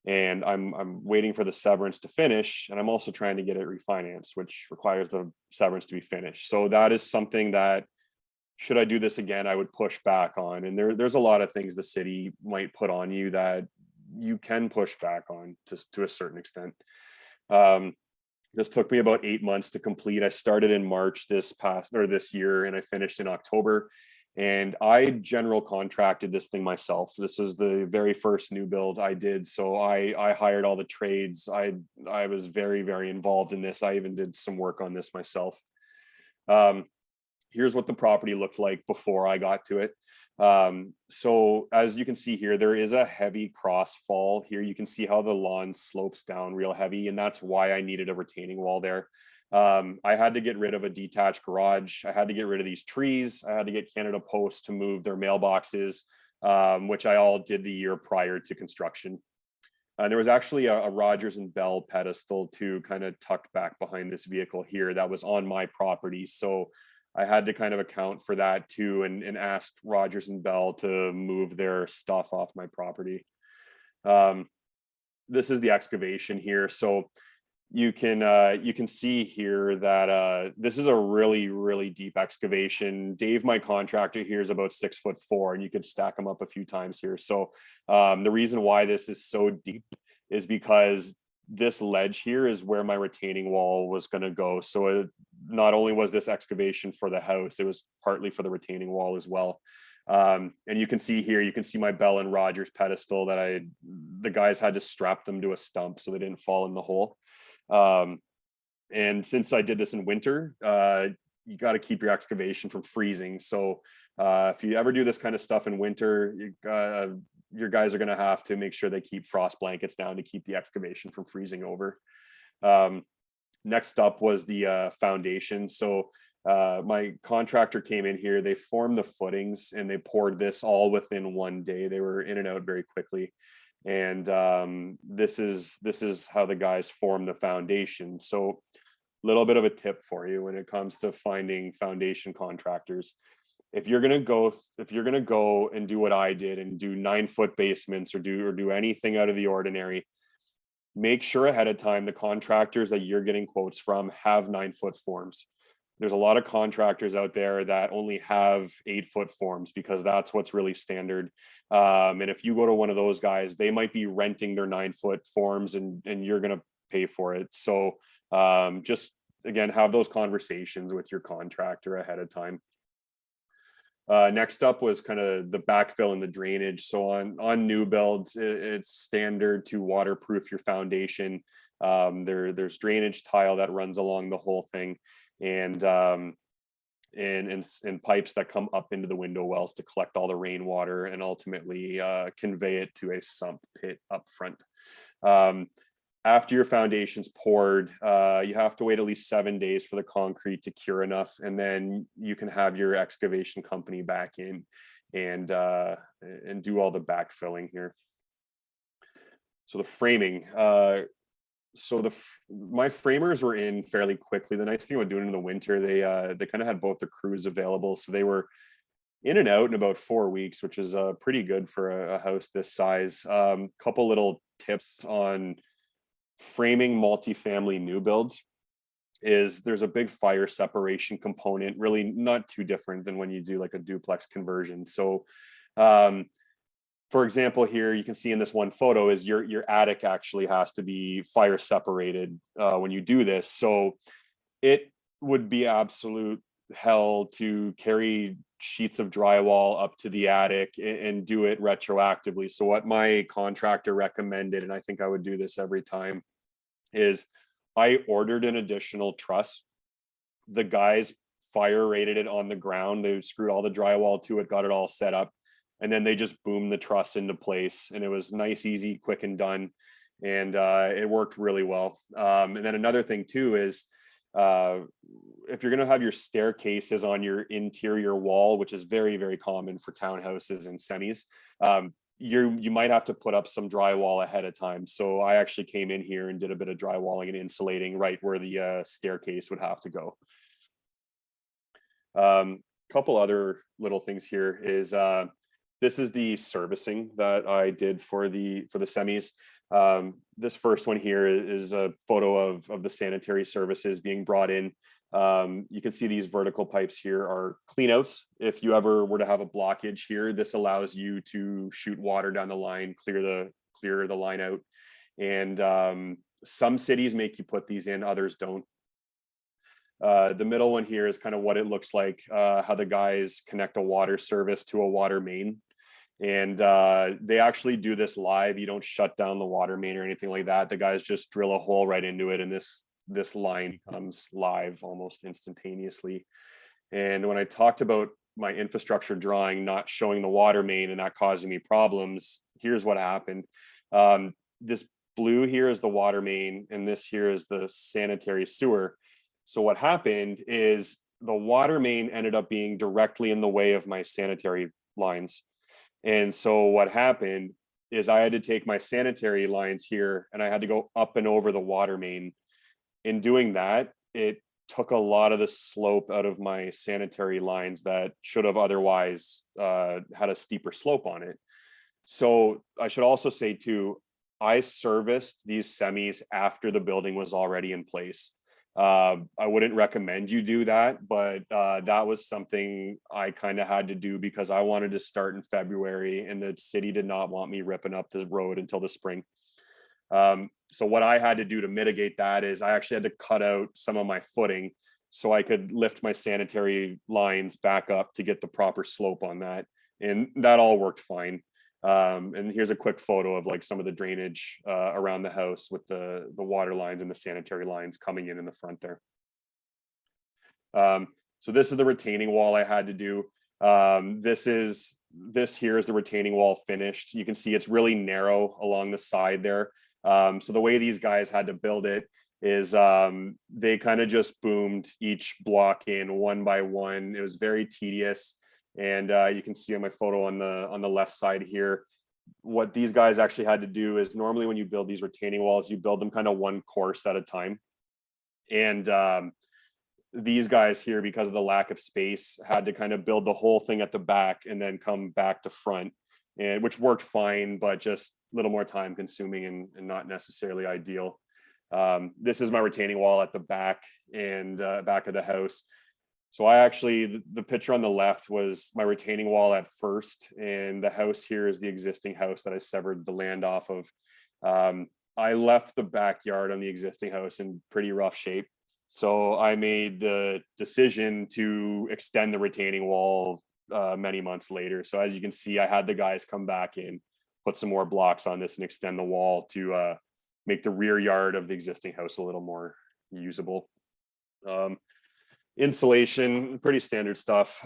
B: and I'm waiting for the severance to finish, and I'm also trying to get it refinanced, which requires the severance to be finished. So that is something that, should I do this again, I would push back on. And there's a lot of things the city might put on you that you can push back on to a certain extent. This took me about 8 months to complete. I started in March this year, and I finished in October. And I general contracted this thing myself. This is the very first new build I did. So I hired all the trades. I was very, very involved in this. I even did some work on this myself. Here's what the property looked like before I got to it. So as you can see here, there is a heavy cross fall here. You can see how the lawn slopes down real heavy, and that's why I needed a retaining wall there. I had to get rid of a detached garage. I had to get rid of these trees. I had to get Canada Post to move their mailboxes, which I all did the year prior to construction. And there was actually a Rogers and Bell pedestal too, kind of tucked back behind this vehicle here that was on my property. So I had to kind of account for that too, and ask Rogers and Bell to move their stuff off my property. This is the excavation here. So you can see here that this is a really, really deep excavation. Dave, my contractor here, is about 6'4", and you could stack them up a few times here. So the reason why this is so deep is because this ledge here is where my retaining wall was going to go. So not only was this excavation for the house, it was partly for the retaining wall as well. And you can see here, you can see my Bell and Rogers pedestal that the guys had to strap them to a stump so they didn't fall in the hole. And since I did this in winter, you got to keep your excavation from freezing. So if you ever do this kind of stuff in winter, your guys are going to have to make sure they keep frost blankets down to keep the excavation from freezing over. Next up was the foundation. So my contractor came in here, they formed the footings, and they poured this all within one day. They were in and out very quickly. And this is how the guys form the foundation. So a little bit of a tip for you when it comes to finding foundation contractors. If you're gonna go and do what I did and do 9-foot basements or do anything out of the ordinary, make sure ahead of time the contractors that you're getting quotes from have 9-foot forms. There's a lot of contractors out there that only have 8-foot forms because that's what's really standard. And if you go to one of those guys, they might be renting their 9-foot forms and you're going to pay for it. So just, again, have those conversations with your contractor ahead of time. Next up was kind of the backfill and the drainage. So on new builds, it's standard to waterproof your foundation. There's drainage tile that runs along the whole thing, and pipes that come up into the window wells to collect all the rainwater and ultimately convey it to a sump pit up front. After your foundation's poured, you have to wait at least 7 days for the concrete to cure enough, and then you can have your excavation company back in and do all the backfilling here. So the framing. My framers were in fairly quickly. The nice thing about doing it in the winter, they kind of had both the crews available, so they were in and out in about 4 weeks, which is pretty good for a house this size. Couple little tips on framing multifamily new builds is there's a big fire separation component, really not too different than when you do like a duplex conversion. So for example, here you can see in this one photo is your attic actually has to be fire separated when you do this. So it would be absolute hell to carry sheets of drywall up to the attic and do it retroactively. So what my contractor recommended, and I think I would do this every time, is I ordered an additional truss. The guys fire rated it on the ground. They screwed all the drywall to it, got it all set up, and then they just boomed the truss into place. And it was nice, easy, quick and done. And it worked really well. And then another thing too is if you're going to have your staircases on your interior wall, which is very, very common for townhouses and semis, you might have to put up some drywall ahead of time. So I actually came in here and did a bit of drywalling and insulating right where the staircase would have to go. Couple other little things here is this is the servicing that I did for the semis. This first one here is a photo of the sanitary services being brought in. You can see these vertical pipes here are cleanouts. If you ever were to have a blockage here, this allows you to shoot water down the line, clear the line out. And some cities make you put these in, others don't. The middle one here is kind of what it looks like, how the guys connect a water service to a water main. And they actually do this live. You don't shut down the water main or anything like that. The guys just drill a hole right into it, and this line comes live almost instantaneously. And when I talked about my infrastructure drawing not showing the water main and that causing me problems, here's what happened. This blue here is the water main, and this here is the sanitary sewer. So what happened is the water main ended up being directly in the way of my sanitary lines. And so what happened is I had to take my sanitary lines here and I had to go up and over the water main. In doing that, it took a lot of the slope out of my sanitary lines that should have otherwise had a steeper slope on it. So I should also say too, I serviced these semis after the building was already in place. I wouldn't recommend you do that, but that was something I kind of had to do because I wanted to start in February and the city did not want me ripping up the road until the spring. So what I had to do to mitigate that is I actually had to cut out some of my footing so I could lift my sanitary lines back up to get the proper slope on that. And that all worked fine. And here's a quick photo of like some of the drainage around the house with the water lines and the sanitary lines coming in the front there. So this is the retaining wall I had to do. This here is the retaining wall finished. You can see it's really narrow along the side there. So the way these guys had to build it is they kind of just boomed each block in one by one. It was very tedious. And you can see on my photo on the left side here, what these guys actually had to do is normally when you build these retaining walls, you build them kind of one course at a time. And these guys here, because of the lack of space, had to kind of build the whole thing at the back and then come back to front, and which worked fine, but just a little more time consuming and not necessarily ideal. This is my retaining wall at the back and back of the house. So I actually, the picture on the left was my retaining wall at first, and the house here is the existing house that I severed the land off of. I left the backyard on the existing house in pretty rough shape. So I made the decision to extend the retaining wall many months later. So as you can see, I had the guys come back in, put some more blocks on this and extend the wall to make the rear yard of the existing house a little more usable. Insulation, pretty standard stuff.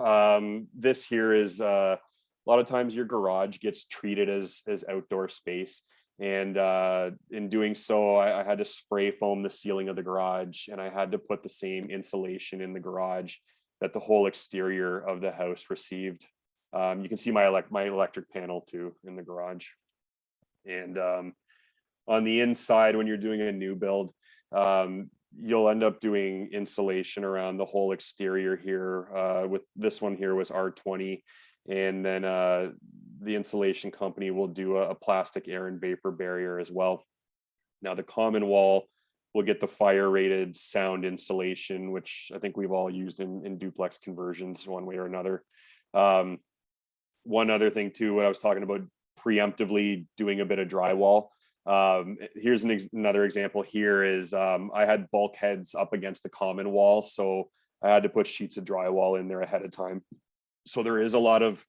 B: This here is a lot of times your garage gets treated as outdoor space, and in doing so I had to spray foam the ceiling of the garage, and I had to put the same insulation in the garage that the whole exterior of the house received. You can see my electric panel too in the garage. And on the inside, when you're doing a new build, you'll end up doing insulation around the whole exterior here. With this one here was R20, and then the insulation company will do a plastic air and vapor barrier as well. Now the common wall will get the fire rated sound insulation, which I think we've all used in duplex conversions one way or another. One other thing too, what I was talking about, preemptively doing a bit of drywall. Here's another example here is I had bulkheads up against the common wall, so I had to put sheets of drywall in there ahead of time. So there is a lot of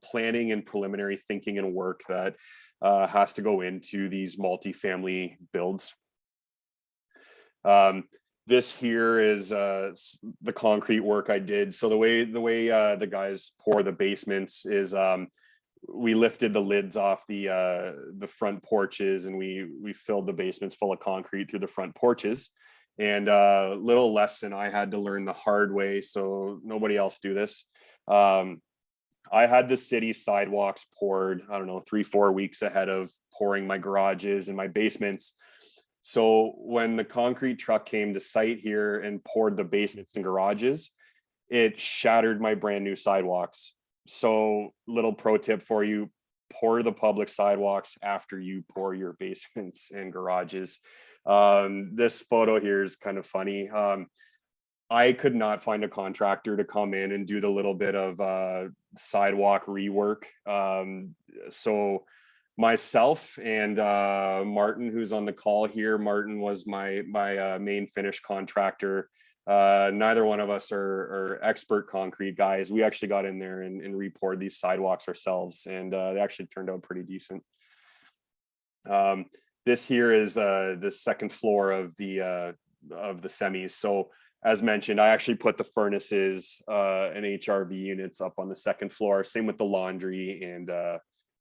B: planning and preliminary thinking and work that has to go into these multifamily builds. This here is the concrete work I did. So the way the guys pour the basements is we lifted the lids off the front porches, and we filled the basements full of concrete through the front porches. And little lesson I had to learn the hard way, so nobody else do this. I had the city sidewalks poured, I don't know, 3-4 weeks ahead of pouring my garages and my basements. So when the concrete truck came to site here and poured the basements and garages, it shattered my brand new sidewalks. So little pro tip for you, pour the public sidewalks after you pour your basements and garages. This photo here is kind of funny. I could not find a contractor to come in and do the little bit of sidewalk rework. So myself and Martin, who's on the call here, Martin was my main finish contractor. Neither one of us are expert concrete guys. We actually got in there and re-poured these sidewalks ourselves, and they actually turned out pretty decent. This here is the second floor of the semis. So as mentioned, I actually put the furnaces and HRV units up on the second floor. Same with the laundry and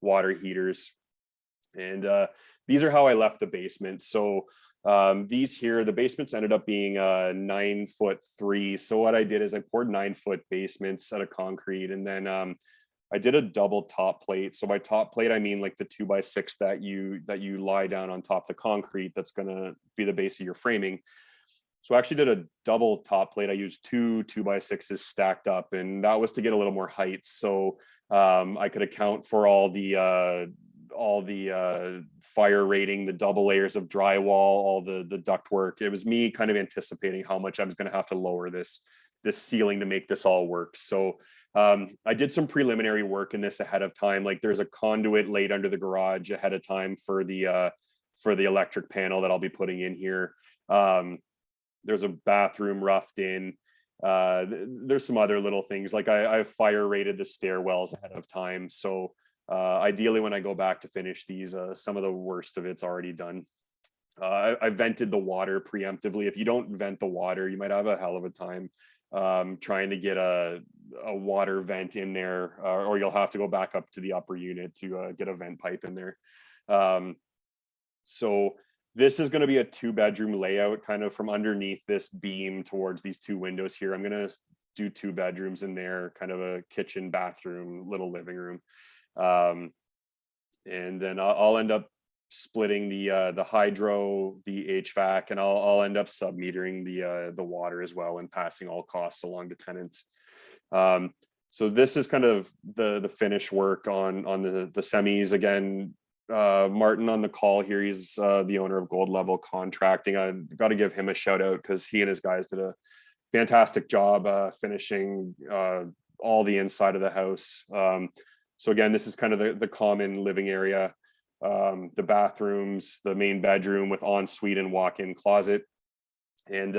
B: water heaters. And these are how I left the basement. So these here, the basements ended up being 9'3". So what I did is I poured 9-foot basements out of concrete, and then I did a double top plate. So by top plate, I mean like the 2x6 that you lie down on top of the concrete. That's going to be the base of your framing. So I actually did a double top plate. I used two 2x6s stacked up, and that was to get a little more height. So I could account for all the fire rating, the double layers of drywall, all the ductwork. It was me kind of anticipating how much I was going to have to lower this ceiling to make this all work. So I did some preliminary work in this ahead of time. Like there's a conduit laid under the garage ahead of time for the electric panel that I'll be putting in here. There's a bathroom roughed in. There's some other little things, like I fire rated the stairwells ahead of time. So ideally, when I go back to finish these, some of the worst of it's already done. I vented the water preemptively. If you don't vent the water, you might have a hell of a time trying to get a water vent in there, or you'll have to go back up to the upper unit to get a vent pipe in there. So this is going to be a 2-bedroom layout, kind of from underneath this beam towards these 2 windows here. I'm going to do 2 bedrooms in there, kind of a kitchen, bathroom, little living room. And then I'll end up splitting the hydro, the HVAC, and I'll end up sub-metering the water as well, and passing all costs along to tenants. So this is kind of the finish work on the semis. Again, Martin on the call here, he's the owner of Gold Level Contracting. I got to give him a shout out because he and his guys did a fantastic job finishing all the inside of the house. So again, this is kind of the common living area, the bathrooms, the main bedroom with ensuite and walk-in closet. And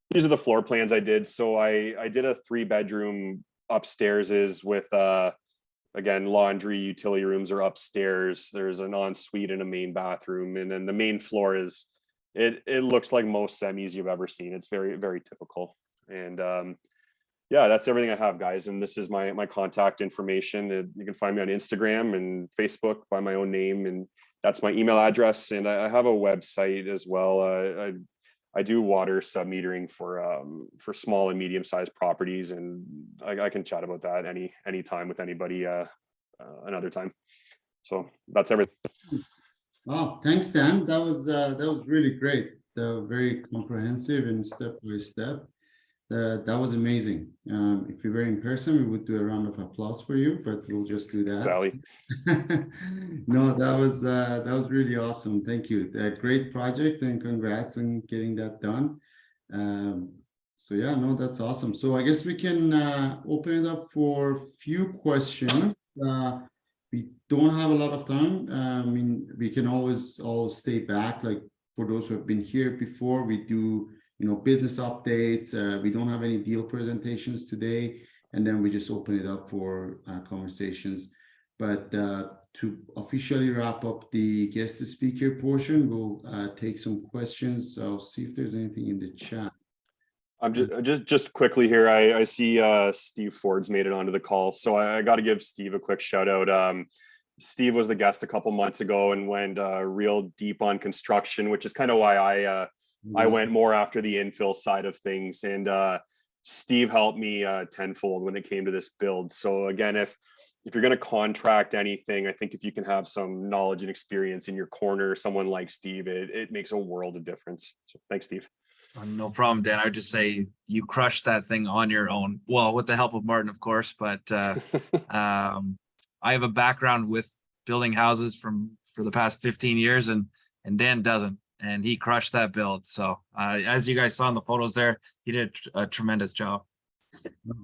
B: these are the floor plans I did. So I did a 3-bedroom upstairs with again, laundry, utility rooms are upstairs. There's an ensuite and a main bathroom. And then the main floor is, it looks like most semis you've ever seen. It's very, very typical. And yeah, that's everything I have, guys. And this is my contact information. You can find me on Instagram and Facebook by my own name. And that's my email address. And I have a website as well. I do water sub-metering for small and medium-sized properties, and I can chat about that any time with anybody another time. So that's everything.
A: Oh, thanks, Dan. That was really great. Very comprehensive and step by step. That was amazing. If we were in person, we would do a round of applause for you, but we'll just do that.
B: Sally.
A: No, that was really awesome. Thank you. Great project, and congrats on getting that done. So yeah, no, that's awesome. So I guess we can open it up for a few questions. We don't have a lot of time. I mean, we can always all stay back. Like for those who have been here before, we do business updates. We don't have any deal presentations today, and then we just open it up for conversations. But to officially wrap up the guest speaker portion, we'll take some questions. I'll see if there's anything in the chat.
B: I'm just quickly here. I see Steve Ford's made it onto the call, so I got to give Steve a quick shout out. Steve was the guest a couple months ago and went real deep on construction, which is kind of why I went more after the infill side of things. And Steve helped me tenfold when it came to this build. So again, if you're going to contract anything, I think if you can have some knowledge and experience in your corner, someone like Steve, it makes a world of difference. So thanks, Steve.
C: No problem, Dan. I would just say you crushed that thing on your own. Well, with the help of Martin, of course, but I have a background with building houses for the past 15 years, and Dan doesn't, and he crushed that build. So as you guys saw in the photos there, he did a tremendous job.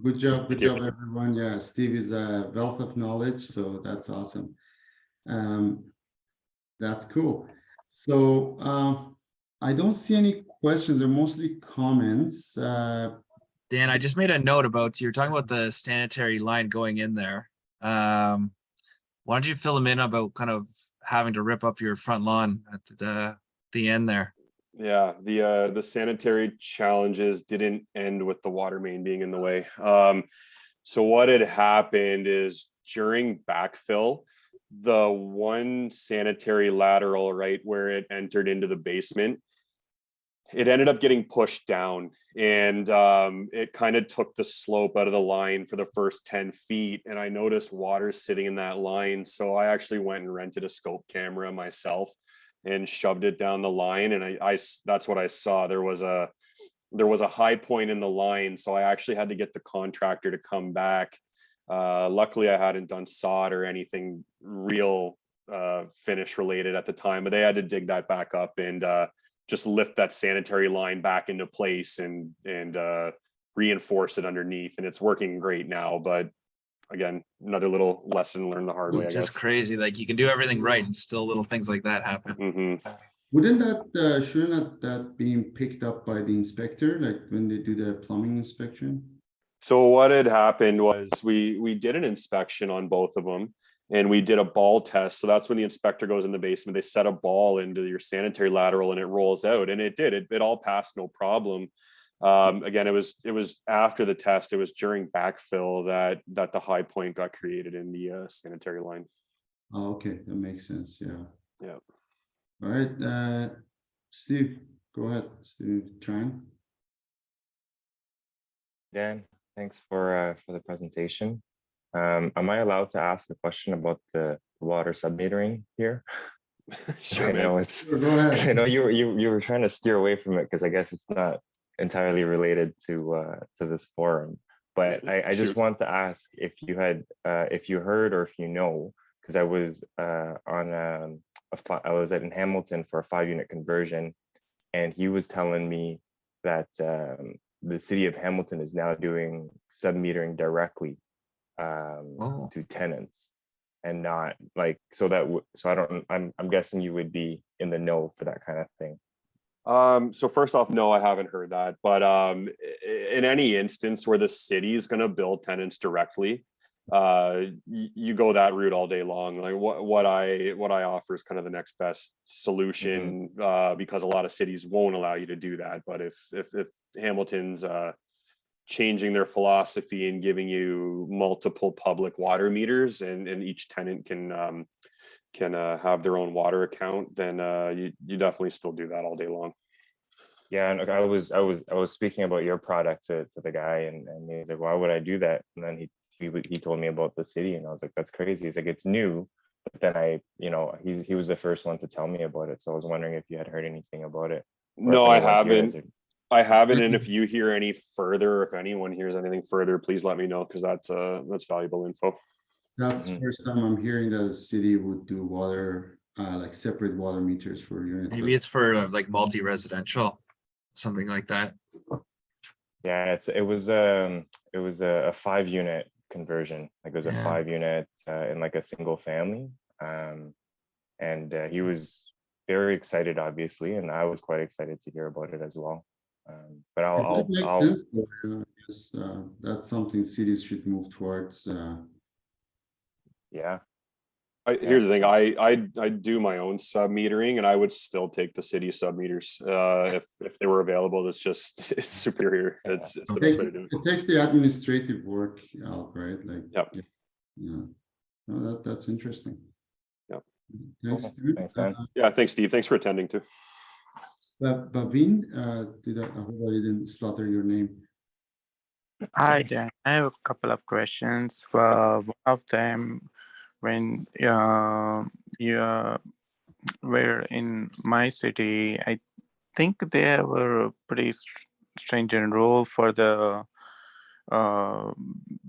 A: Good job, everyone. Yeah, Steve is a wealth of knowledge, so that's awesome. That's cool. So I don't see any questions. They're mostly comments.
C: Dan, I just made a note about, you're talking about the sanitary line going in there. Why don't you fill them in about kind of having to rip up your front lawn at the end there?
B: Yeah, the sanitary challenges didn't end with the water main being in the way. So what had happened is during backfill, the one sanitary lateral, right where it entered into the basement, it ended up getting pushed down, and it kind of took the slope out of the line for the first 10 feet. And I noticed water sitting in that line. So I actually went and rented a scope camera myself and shoved it down the line. And I that's what I saw. There was a high point in the line. So I actually had to get the contractor to come back. Luckily I hadn't done sod or anything real finish related at the time, but they had to dig that back up and just lift that sanitary line back into place and reinforce it underneath. And it's working great now. But again, another little lesson learned the hard way, I
C: It's
B: guess.
C: just crazy. Like you can do everything right and still little things like that happen.
B: Mm-hmm.
A: Wouldn't that shouldn't that being picked up by the inspector, like when they do the plumbing inspection?
B: So what had happened was we did an inspection on both of them, and we did a ball test. So that's when the inspector goes in the basement, they set a ball into your sanitary lateral and it rolls out, and it did. It all passed, no problem. Again, it was after the test, it was during backfill that the high point got created in the sanitary line.
A: Oh, okay, that makes sense. Yeah.
B: Yeah.
A: All right, Steve, go ahead. Steve Chang.
D: Dan, thanks for the presentation. Am I allowed to ask a question about the water submetering here?
B: Sure,
D: I
B: man.
D: know it's.
A: Sure, go ahead.
D: I know you were trying to steer away from it because I guess it's not entirely related to this forum. But I just
B: Shoot.
D: want to ask if you had if you heard or if you know, because I was I was in Hamilton for a 5-unit conversion, and he was telling me that the city of Hamilton is now doing submetering directly to tenants, and not like so I don't. I'm guessing you would be in the know for that kind of thing.
B: So first off, no, I haven't heard that. But in any instance where the city is going to bill tenants directly, you go that route all day long. Like what I offer is kind of the next best solution, because a lot of cities won't allow you to do that. But if Hamilton's changing their philosophy and giving you multiple public water meters, and each tenant can have their own water account, then you definitely still do that all day long.
D: Yeah, and I was speaking about your product to the guy, and he was like, why would I do that? And then he told me about the city, and I was like, that's crazy. He's like, it's new, but then he was the first one to tell me about it. So I was wondering if you had heard anything about it.
B: No, I haven't. And if you hear any further, or if anyone hears anything further, please let me know, because that's valuable info.
A: That's the first time I'm hearing that the city would do water, like separate water meters for units.
C: Maybe it's for like multi-residential, something like that.
D: Yeah, it was a 5-unit conversion. Like it was a 5-unit in like a single family, and he was very excited, obviously, and I was quite excited to hear about it as well. But
A: That makes sense, though. I guess that's something cities should move towards.
D: Yeah.
B: Here's the thing, I do my own sub-metering, and I would still take the city sub-meters if they were available. It's superior. It's the best way to do it.
A: It takes the administrative work out, right? Like,
B: Yep.
A: Yeah. No, that's interesting.
B: Yep.
A: Thanks,
D: Cool.
A: Steve.
D: Thanks, Dan.
B: Yeah, thanks, Steve. Thanks for attending too.
A: Bavin, I hope I didn't slaughter your name.
E: Hi, Dan. I have a couple of questions. One of them, when you were in my city, I think they were a pretty stringent rule for the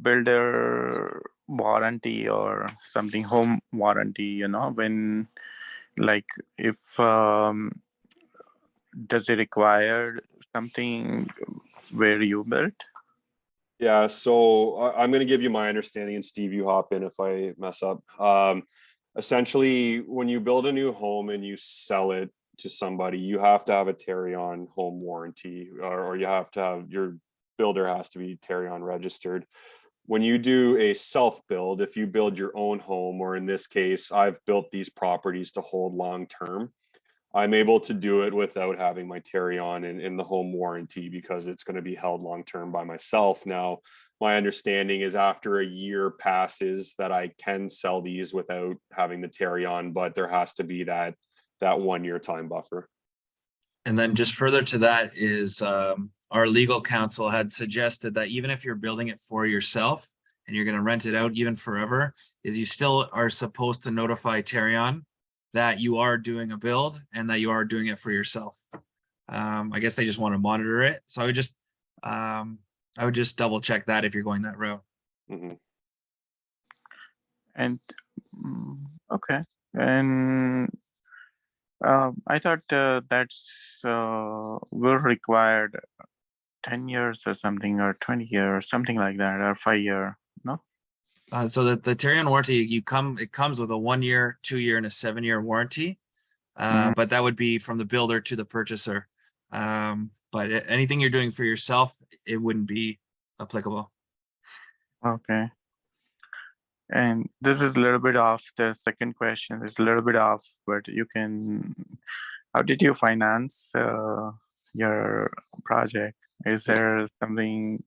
E: builder warranty or something, home warranty, when like if does it require something where you built?
B: Yeah, so I'm going to give you my understanding, and Steve, you hop in if I mess up. Essentially, when you build a new home and you sell it to somebody, you have to have a Tarion home warranty, or you have to have, your builder has to be Tarion registered. When you do a self-build, if you build your own home, or in this case, I've built these properties to hold long-term, I'm able to do it without having my Tarion in the home warranty, because it's going to be held long-term by myself. Now, my understanding is after a year passes that I can sell these without having the Tarion, but there has to be that 1 year time buffer.
C: And then just further to that is our legal counsel had suggested that even if you're building it for yourself and you're going to rent it out even forever, is you still are supposed to notify Tarion that you are doing a build and that you are doing it for yourself. I guess they just want to monitor it. So I would just double check that if you're going that route.
B: Mm-hmm.
E: And okay, and I thought that's will required 10 years or something, or 20 years, something like that, or 5 year. No.
C: So that the Tarion warranty, it comes with a 1 year, 2 year, and a 7 year warranty. But that would be from the builder to the purchaser. But anything you're doing for yourself, it wouldn't be applicable.
E: Okay. And this is a little bit off. The second question is a little bit off, but you can. How did you finance your project? Is there something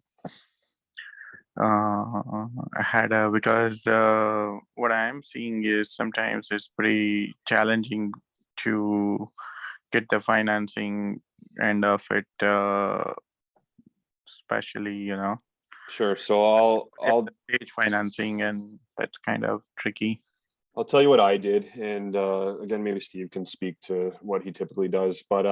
E: ahead of, because what I'm seeing is sometimes it's pretty challenging to get the financing end of it, especially, you know.
B: Sure. So I'll
E: stage financing, and that's kind of tricky.
B: I'll tell you what I did, and again, maybe Steve can speak to what he typically does. But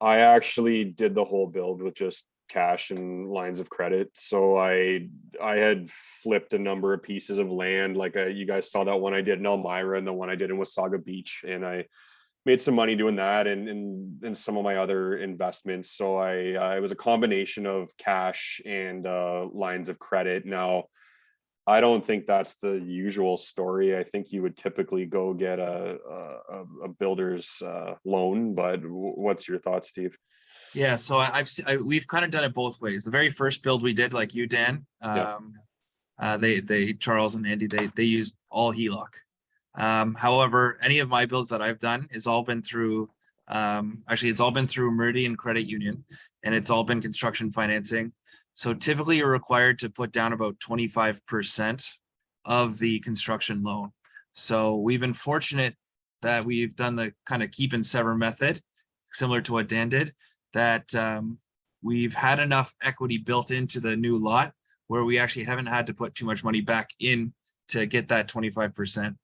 B: I actually did the whole build with just cash and lines of credit. So I had flipped a number of pieces of land, like you guys saw that one I did in Elmira and the one I did in Wasaga Beach, and I made some money doing that and some of my other investments. So it was a combination of cash and lines of credit. Now, I don't think that's the usual story. I think you would typically go get a builder's loan, but what's your thoughts, Steve?
C: Yeah, so we've kind of done it both ways. The very first build we did, like you, Dan, they Charles and Andy, they used all HELOC. However, any of my builds that I've done is all been through, actually it's all been through Meridian Credit Union, and it's all been construction financing. So typically you're required to put down about 25% of the construction loan. So we've been fortunate that we've done the kind of keep and sever method, similar to what Dan did, that we've had enough equity built into the new lot where we actually haven't had to put too much money back in to get that 25%.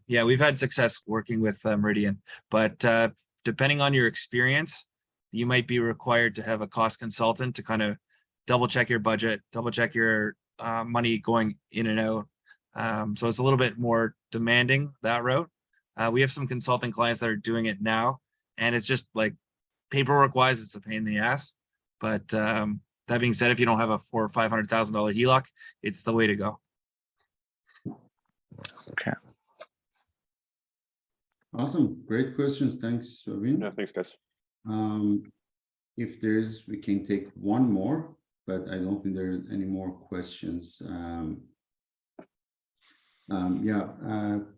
C: Yeah, we've had success working with Meridian, but depending on your experience, you might be required to have a cost consultant to kind of double check your budget, double check your money going in and out. So it's a little bit more demanding that route. We have some consulting clients that are doing it now, and it's just like paperwork wise, it's a pain in the ass. But that being said, if you don't have a $400,000 or $500,000 HELOC, it's the way to go.
E: Okay.
A: Awesome. Great questions. Thanks, Arvind.
B: Yeah, thanks, guys.
A: If there's, we can take one more, but I don't think there are any more questions.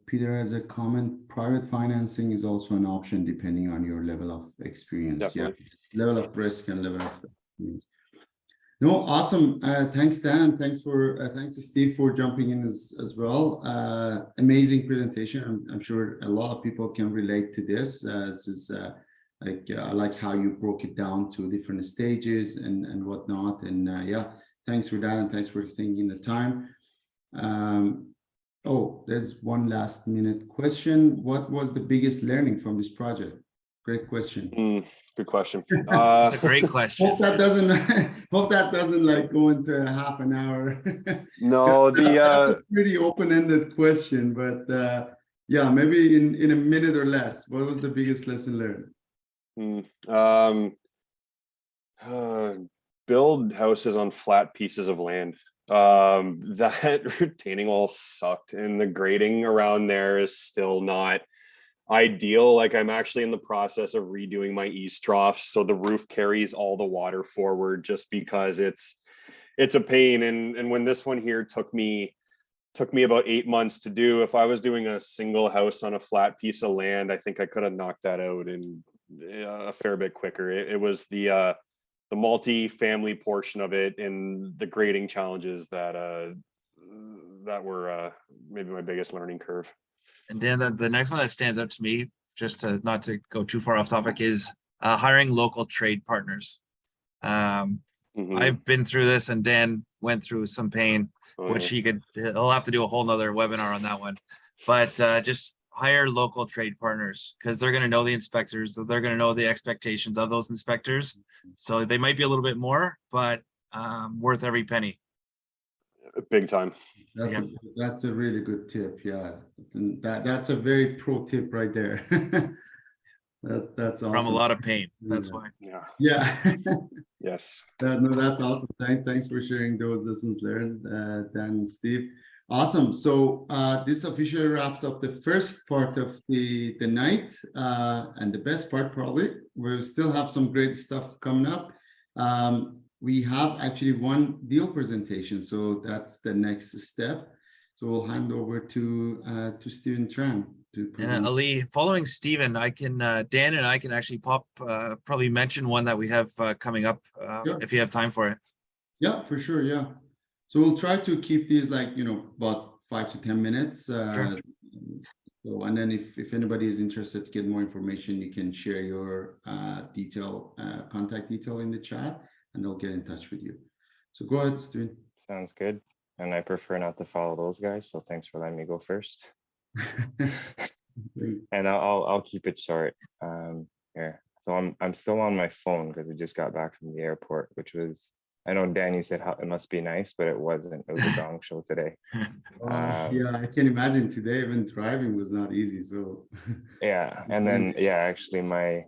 A: Peter has a comment. Private financing is also an option depending on your level of experience.
B: Definitely.
A: Yeah, level of risk and level of experience. No, awesome. Thanks, Dan, and thanks to Steve for jumping in as well. Amazing presentation. I'm sure a lot of people can relate to this. This is I like how you broke it down to different stages and whatnot. And yeah, thanks for that, and thanks for taking the time. Oh, there's one last minute question. What was the biggest learning from this project? Great question.
B: Good question.
C: That's a great question.
A: Hope that doesn't like go into a half an hour.
B: No,
A: that's a pretty open-ended question, but yeah, maybe in a minute or less. What was the biggest lesson learned?
B: Build houses on flat pieces of land. That retaining wall sucked, and the grading around there is still not ideal. Like I'm actually in the process of redoing my east troughs, so the roof carries all the water forward, just because it's a pain. And when this one here took me about 8 months to do, if I was doing a single house on a flat piece of land, I think I could have knocked that out in a fair bit quicker. It was the multi-family portion of it and the grading challenges that were maybe my biggest learning curve.
C: And Dan, the next one that stands out to me, just to not to go too far off topic, is hiring local trade partners. I've been through this, and Dan went through some pain, which he'll have to do a whole nother webinar on that one. But just hire local trade partners, because they're going to know the inspectors, so they're going to know the expectations of those inspectors. So they might be a little bit more, but worth every penny.
B: Big time.
A: That's a really good tip. Yeah, that's a very pro tip right there. That's awesome.
C: From a lot of pain. That's why.
A: Yeah.
B: Yes.
A: No, that's awesome. Thanks for sharing those lessons learned, Dan and Steve. Awesome. So this officially wraps up the first part of the night, and the best part probably. We'll still have some great stuff coming up. We have actually one deal presentation, so that's the next step. So we'll hand over to Stephen Tran to present.
C: And Ali, following Stephen, I can Dan and I can actually probably mention one that we have coming up if you have time for it.
A: Yeah, for sure. Yeah. So we'll try to keep these like, about 5 to 10 minutes.
C: Sure.
A: So, and then if anybody is interested to get more information, you can share your contact detail in the chat, and they'll get in touch with you. So go ahead, Steven.
D: Sounds good. And I prefer not to follow those guys, so thanks for letting me go first. And I'll keep it short here. So I'm still on my phone because I just got back from the airport, which was, I know Danny said how it must be nice, but it wasn't. It was a gong show today.
A: Yeah, I can imagine today even driving was not easy. So
D: yeah, and then actually my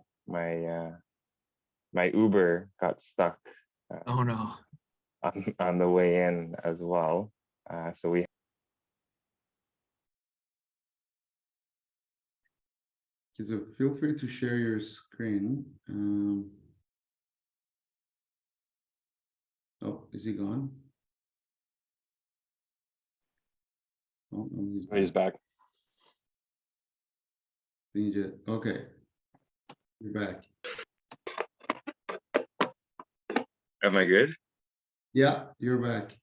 D: Uber got stuck.
C: Oh no.
D: On the way in as well. So
A: feel free to share your screen. Oh, is he gone? Oh, no,
B: he's back.
A: Okay, you're back.
D: Am I good?
A: Yeah, you're back.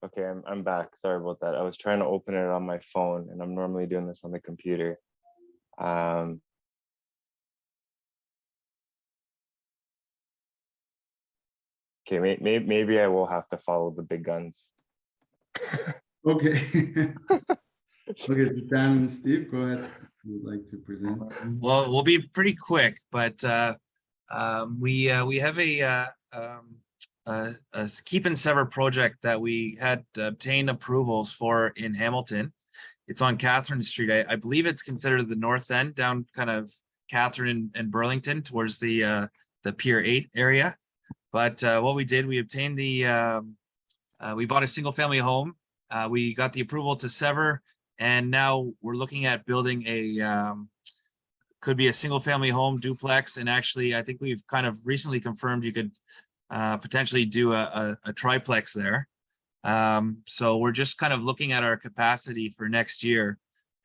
D: Okay, I'm back. Sorry about that. I was trying to open it on my phone, and I'm normally doing this on the computer. Okay, maybe I will have to follow the big guns.
A: Okay. Okay, Dan and Steve, go ahead. Would like to present?
C: Well, we'll be pretty quick, but we have a keep and sever project that we had obtained approvals for in Hamilton. It's on Catherine Street. I believe it's considered the north end, down kind of Catherine and Burlington towards the Pier 8 area. But what we did, we obtained we bought a single family home. We got the approval to sever, and now we're looking at building could be a single family home duplex. And actually, I think we've kind of recently confirmed you could potentially do a triplex there. So we're just kind of looking at our capacity for next year,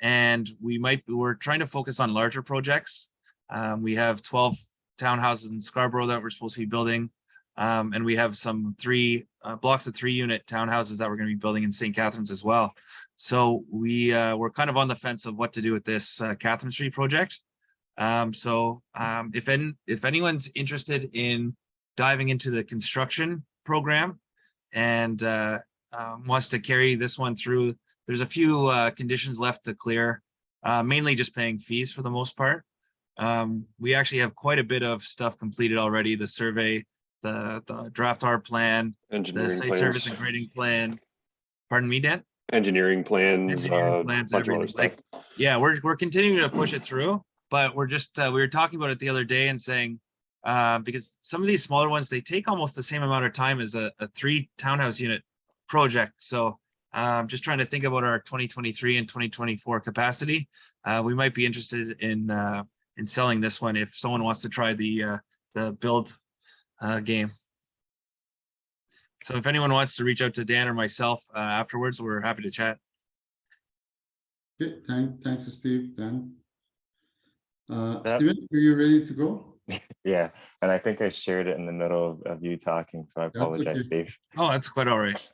C: and we're trying to focus on larger projects. We have 12 townhouses in Scarborough that we're supposed to be building. And we have some blocks of 3-unit townhouses that we're going to be building in St. Catharines as well. So we're kind of on the fence of what to do with this Catherine Street project. If anyone's interested in diving into the construction program and wants to carry this one through, there's a few conditions left to clear, mainly just paying fees for the most part. We actually have quite a bit of stuff completed already: the survey, the draft hard plan,
B: engineering
C: the site
B: plans,
C: service and grading plan. Pardon me, Dan?
B: Engineering plans,
C: everything. Yeah, we're continuing to push it through, but we're just we were talking about it the other day and saying because some of these smaller ones, they take almost the same amount of time as a 3 townhouse unit project. So Just trying to think about our 2023 and 2024 capacity. We might be interested in selling this one if someone wants to try the build game. So if anyone wants to reach out to Dan or myself afterwards, we're happy to chat.
A: Okay, thanks to Steve, Dan.
D: That-
A: Steven, are you ready to go?
D: Yeah, and I think I shared it in the middle of you talking, so I apologize,
A: okay.
D: Steve.
C: Oh, that's quite all right.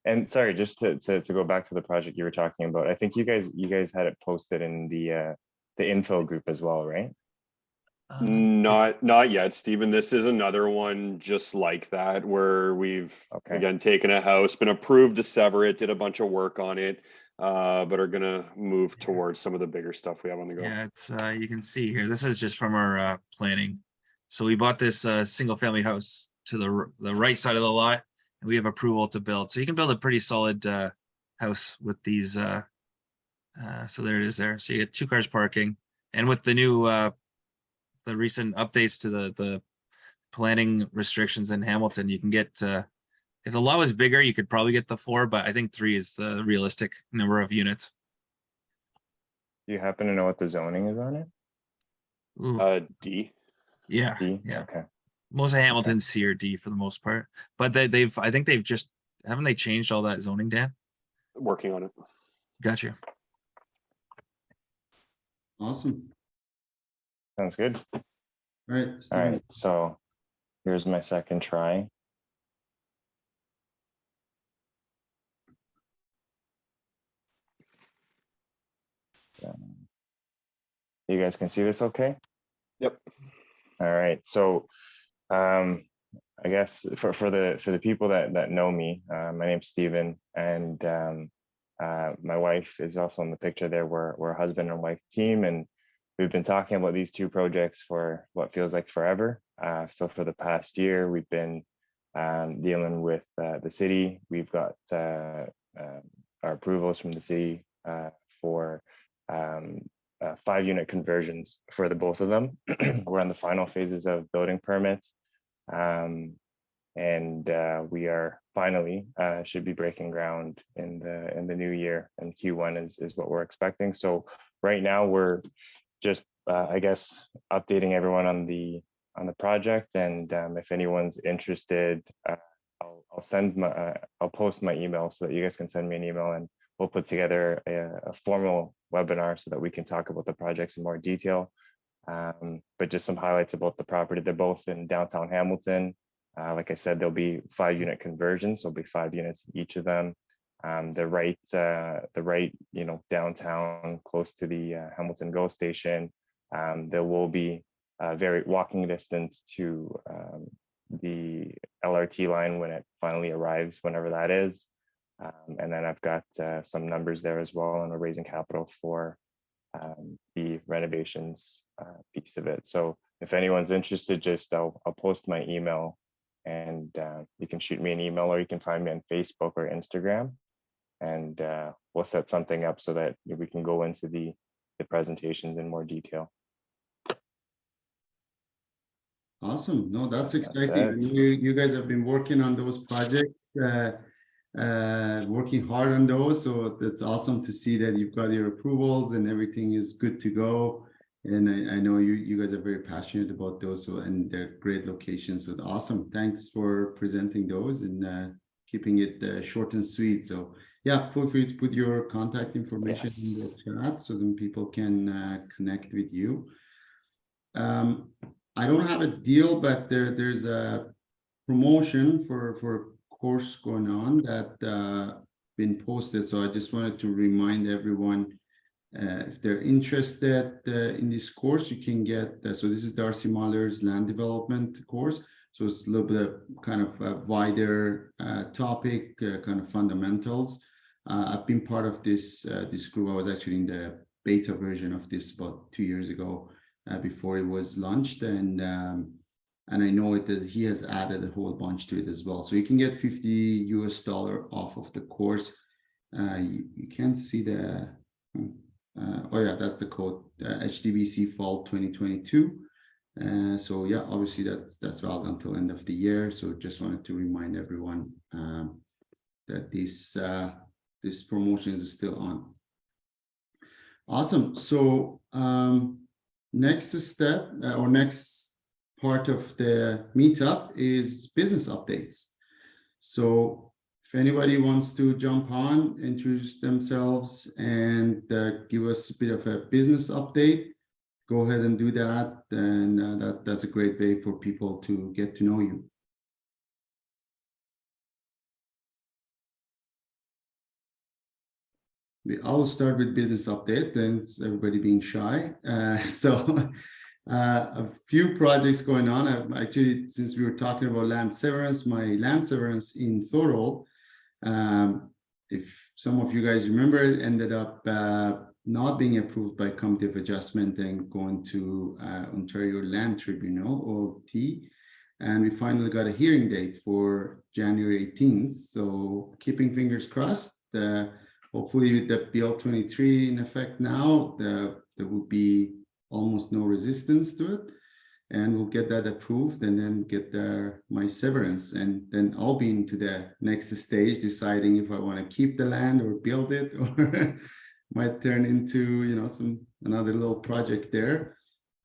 D: And sorry, just to go back to the project you were talking about, I think you guys had it posted in the infill group as well, right?
B: Not yet, Stephen. This is another one just like that, where we've again taken a house, been approved to sever it, did a bunch of work on it, but are gonna move towards some of the bigger stuff we have on the go.
C: Yeah, it's you can see here. This is just from our planning. So we bought this single family house to the right side of the lot, and we have approval to build. So you can build a pretty solid house with these. So there it is there. So you get 2 cars parking, and with the new the recent updates to the planning restrictions in Hamilton, you can get if the lot was bigger, you could probably get the 4, but I think 3 is the realistic number of units.
D: Do you happen to know what the zoning is on it?
C: Ooh.
B: D.
C: Yeah.
D: D?
C: Yeah.
D: Okay.
C: Most of Hamilton's C or D for the most part, but I think they've just, haven't they changed all that zoning, Dan?
B: Working on it.
C: Gotcha.
A: Awesome.
D: Sounds good.
A: All right,
D: All
A: Steven.
D: right, so here's my second try. You guys can see this okay?
B: Yep.
D: All right, so I guess for the people that know me, my name's Steven, and my wife is also in the picture there. We're a husband and wife team, and we've been talking about these 2 projects for what feels like forever. So for the past year, we've been dealing with the city. We've got our approvals from the city for 5-unit conversions for the both of them. We're in the final phases of building permits. And we are finally should be breaking ground in the new year, and Q1 is what we're expecting. So right now we're just I guess updating everyone on the project, and if anyone's interested, I'll send my I'll post my email so that you guys can send me an email, and we'll put together a formal webinar so that we can talk about the projects in more detail. But just some highlights about the property. They're both in downtown Hamilton. Like I said, there'll be 5-unit conversions. So there'll be 5 units each of them. They're right, downtown, close to the Hamilton GO station. There will be very walking distance to the LRT line when it finally arrives, whenever that is. And then I've got some numbers there as well, and we're raising capital for the renovations piece of it. So if anyone's interested, just I'll post my email, and you can shoot me an email, or you can find me on Facebook or Instagram, and we'll set something up so that we can go into the presentations in more detail.
A: Awesome. No, that's exciting. You guys have been working on those projects, working hard on those. So it's awesome to see that you've got your approvals and everything is good to go. And I know you guys are very passionate about those, so, and they're great locations. So awesome. Thanks for presenting those and keeping it short and sweet. So yeah, feel free to put your contact information in the chat so then people can connect with you. I don't have a deal, but there's a promotion for a course going on that been posted. So I just wanted to remind everyone, if they're interested in this course, you can get, so this is Darcy Mahler's land development course. So it's a little bit kind of a wider topic, kind of fundamentals. I've been part of this group. I was actually in the beta version of this about 2 years ago before it was launched. And I know that he has added a whole bunch to it as well. So you can get $50 US off of the course. You can't see the, oh yeah, that's the code, HDBC Fall 2022. So yeah, obviously that's valid until end of the year. So just wanted to remind everyone that this this promotion is still on. Awesome. So next step or next part of the meetup is business updates. So if anybody wants to jump on, introduce themselves, and give us a bit of a business update, go ahead and do that. And that's a great way for people to get to know you. I'll start with business update, and everybody being shy. A few projects going on. Actually, since we were talking about land severance, my land severance in Thorold, if some of you guys remember, it ended up not being approved by Committee of Adjustment and going to Ontario Land Tribunal, OLT. And we finally got a hearing date for January 18th. So keeping fingers crossed. Hopefully with the Bill 23 in effect now, there will be almost no resistance to it. And we'll get that approved and then get my severance. And then I'll be into the next stage, deciding if I want to keep the land or build it, or might turn into, you know, another little project there.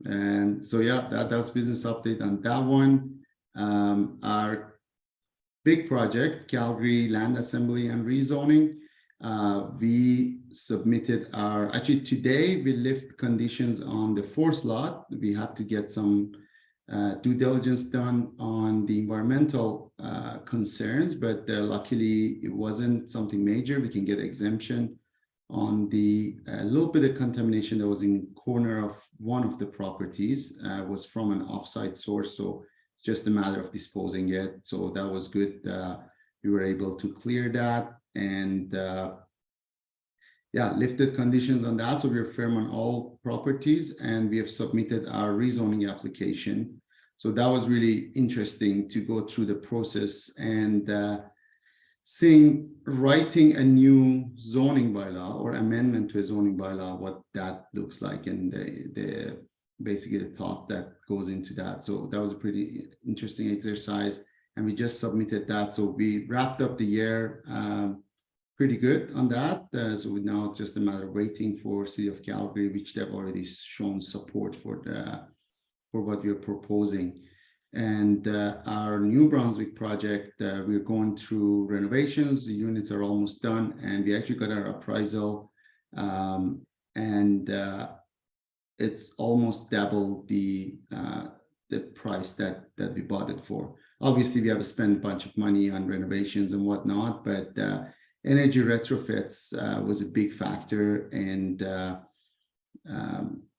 A: And so, yeah, that's business update on that one. Our big project, Calgary Land Assembly and Rezoning. We submitted actually today we lift conditions on the 4th lot. We had to get some due diligence done on the environmental concerns, but luckily it wasn't something major. We can get exemption on the little bit of contamination that was in corner of one of the properties, was from an offsite source. So it's just a matter of disposing it. So that was good. We were able to clear that. And yeah, lifted conditions on that. So we're firm on all properties, and we have submitted our rezoning application. So that was really interesting to go through the process and writing a new zoning bylaw or amendment to a zoning bylaw, what that looks like, and the basically the thoughts that goes into that. So that was a pretty interesting exercise, and we just submitted that. So we wrapped up the year pretty good on that. So now just a matter of waiting for City of Calgary, which they've already shown support for what we're proposing. And our New Brunswick project, we're going through renovations. The units are almost done, and we actually got our appraisal, and it's almost double the price that we bought it for. Obviously, we have to spend a bunch of money on renovations and whatnot, but energy retrofits was a big factor, and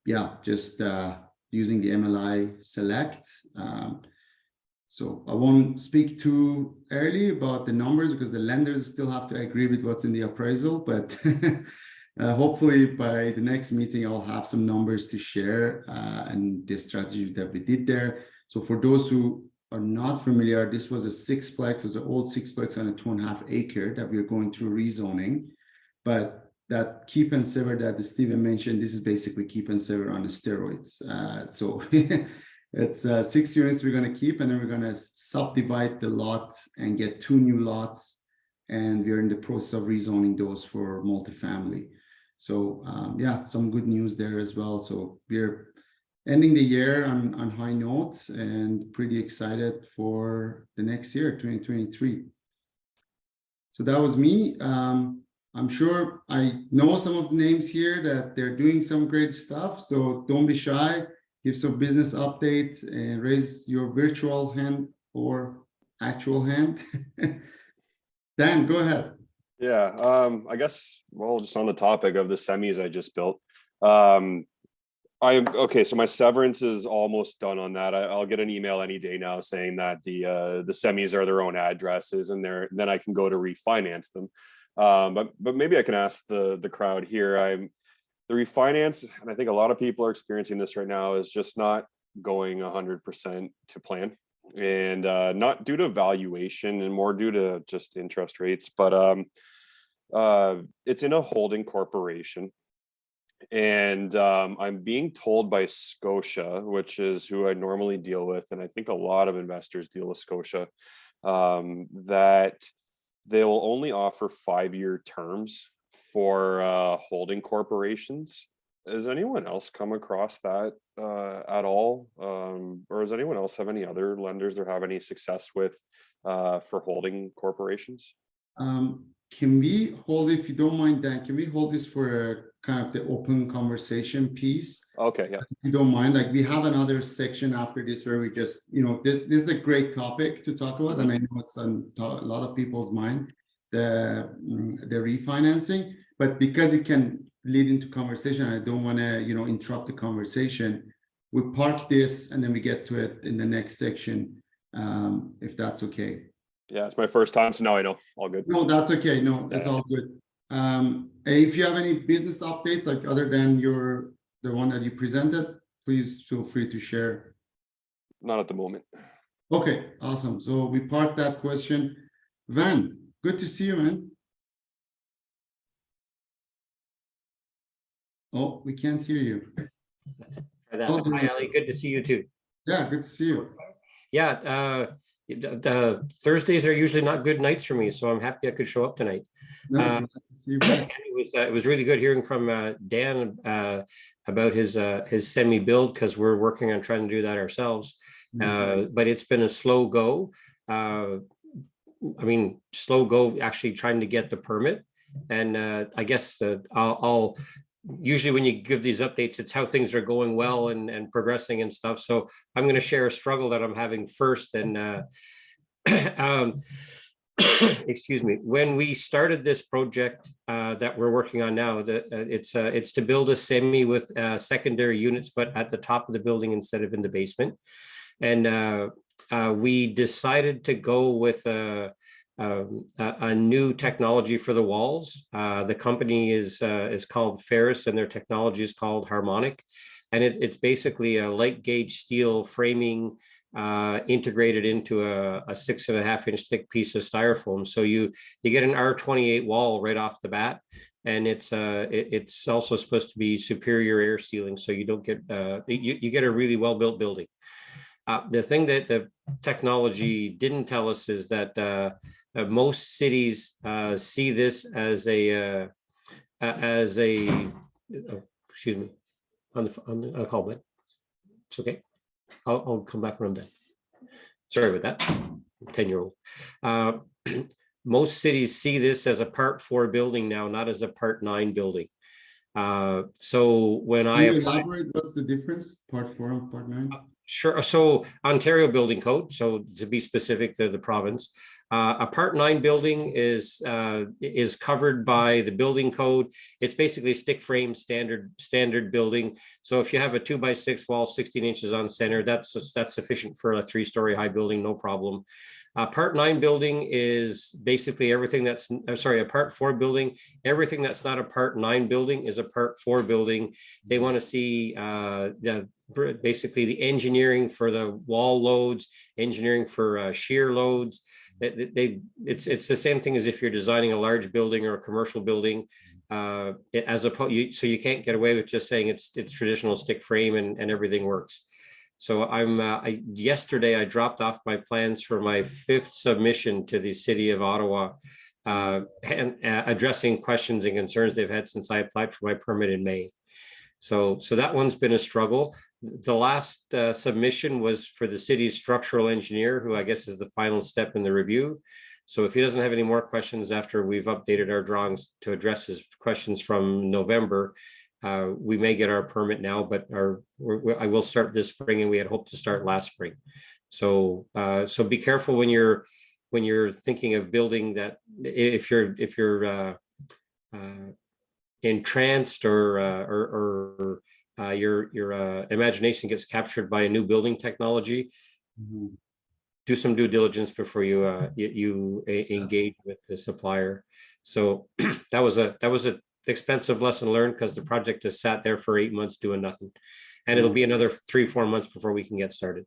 A: yeah, just using the MLI Select. So I won't speak too early about the numbers because the lenders still have to agree with what's in the appraisal, but hopefully by the next meeting, I'll have some numbers to share and the strategy that we did there. So for those who are not familiar, this was a sixplex. It's an old sixplex on a 2.5 acre that we're going through rezoning. But that keep and sever that Stephen mentioned, this is basically keep and sever on the steroids. So it's 6 units we're going to keep, and then we're going to subdivide the lot and get 2 new lots. And we're in the process of rezoning those for multifamily. So yeah, some good news there as well. So we're ending the year on high notes and pretty excited for the next year, 2023. So that was me. I'm sure I know some of the names here that they're doing some great stuff. So don't be shy, give some business updates and raise your virtual hand or actual hand. Dan, go ahead.
B: Yeah, I guess, well, just on the topic of the semis I just built. Okay, so my severance is almost done on that. I'll get an email any day now saying that the semis are their own addresses, and then I can go to refinance them. But maybe I can ask the crowd here. The refinance, and I think a lot of people are experiencing this right now, is just not going 100% to plan, and not due to valuation and more due to just interest rates, but it's in a holding corporation. And I'm being told by Scotia, which is who I normally deal with, and I think a lot of investors deal with Scotia, that they'll only offer 5-year terms for holding corporations. Has anyone else come across that at all? Or does anyone else have any other lenders or have any success with for holding corporations?
A: Can we hold, if you don't mind, Dan, can we hold this for a kind of the open conversation piece?
B: Okay, yeah.
A: If you don't mind, like we have another section after this where we just, this is a great topic to talk about, and I know it's on a lot of people's mind, the refinancing, but because it can lead into conversation, I don't want to, interrupt the conversation. We park this and then we get to it in the next section, if that's okay.
B: Yeah, it's my first time, so now I know. All good.
A: No, that's okay. No, that's all good. If you have any business updates, like other than the one that you presented, please feel free to share.
B: Not at the moment.
A: Okay, awesome. So we parked that question. Van, good to see you, man. Oh, we can't hear you.
F: Hi, Ali. Good to see you too.
A: Yeah, good to see you.
F: Yeah, the Thursdays are usually not good nights for me, so I'm happy I could show up tonight.
A: No, good to see you, man.
F: It was really good hearing from Dan about his semi-build, because we're working on trying to do that ourselves. But it's been a slow go. Slow go actually trying to get the permit. And I guess I'll usually when you give these updates, it's how things are going well and progressing and stuff. So I'm going to share a struggle that I'm having first. And excuse me, when we started this project that we're working on now, it's to build a semi with secondary units, but at the top of the building instead of in the basement. And we decided to go with a new technology for the walls. The company is called Ferris, and their technology is called Harmonic, and it's basically a light gauge steel framing integrated into a 6.5-inch thick piece of styrofoam. So you get an R28 wall right off the bat, and it's also supposed to be superior air sealing, so you don't get you get a really well built building. The thing that the technology didn't tell us is that most cities see this as a excuse me, on the call, but it's okay. I'll come back around that. Sorry about that. 10-year-old. Most cities see this as a Part 4 building now, not as a Part 9 building. So when I
A: elaborate, what's the difference, Part 4 and Part 9?
F: Sure. So Ontario Building Code, so to be specific to the province, a Part 9 building is covered by the building code. It's basically stick frame standard building. So if you have a 2x6 wall, 16 inches on center, that's sufficient for a 3-story high building, no problem. Part 9 building is basically everything that's, a Part 4 building. Everything that's not a Part 9 building is a Part 4 building. They want to see basically the engineering for the wall loads, engineering for shear loads. It's the same thing as if you're designing a large building or a commercial building. As opposed, so you can't get away with just saying it's traditional stick frame and everything works. So yesterday I dropped off my plans for my 5th submission to the city of Ottawa, and addressing questions and concerns they've had since I applied for my permit in May. So that one's been a struggle. The last submission was for the city's structural engineer, who I guess is the final step in the review. So if he doesn't have any more questions after we've updated our drawings to address his questions from November, we may get our permit now, but I will start this spring, and we had hoped to start last spring. So be careful when you're thinking of building that. If you're entranced or your imagination gets captured by a new building technology, do some due diligence before you engage with the supplier. So that was a expensive lesson learned, because the project has sat there for 8 months doing nothing, and it'll be another 3-4 months before we can get started.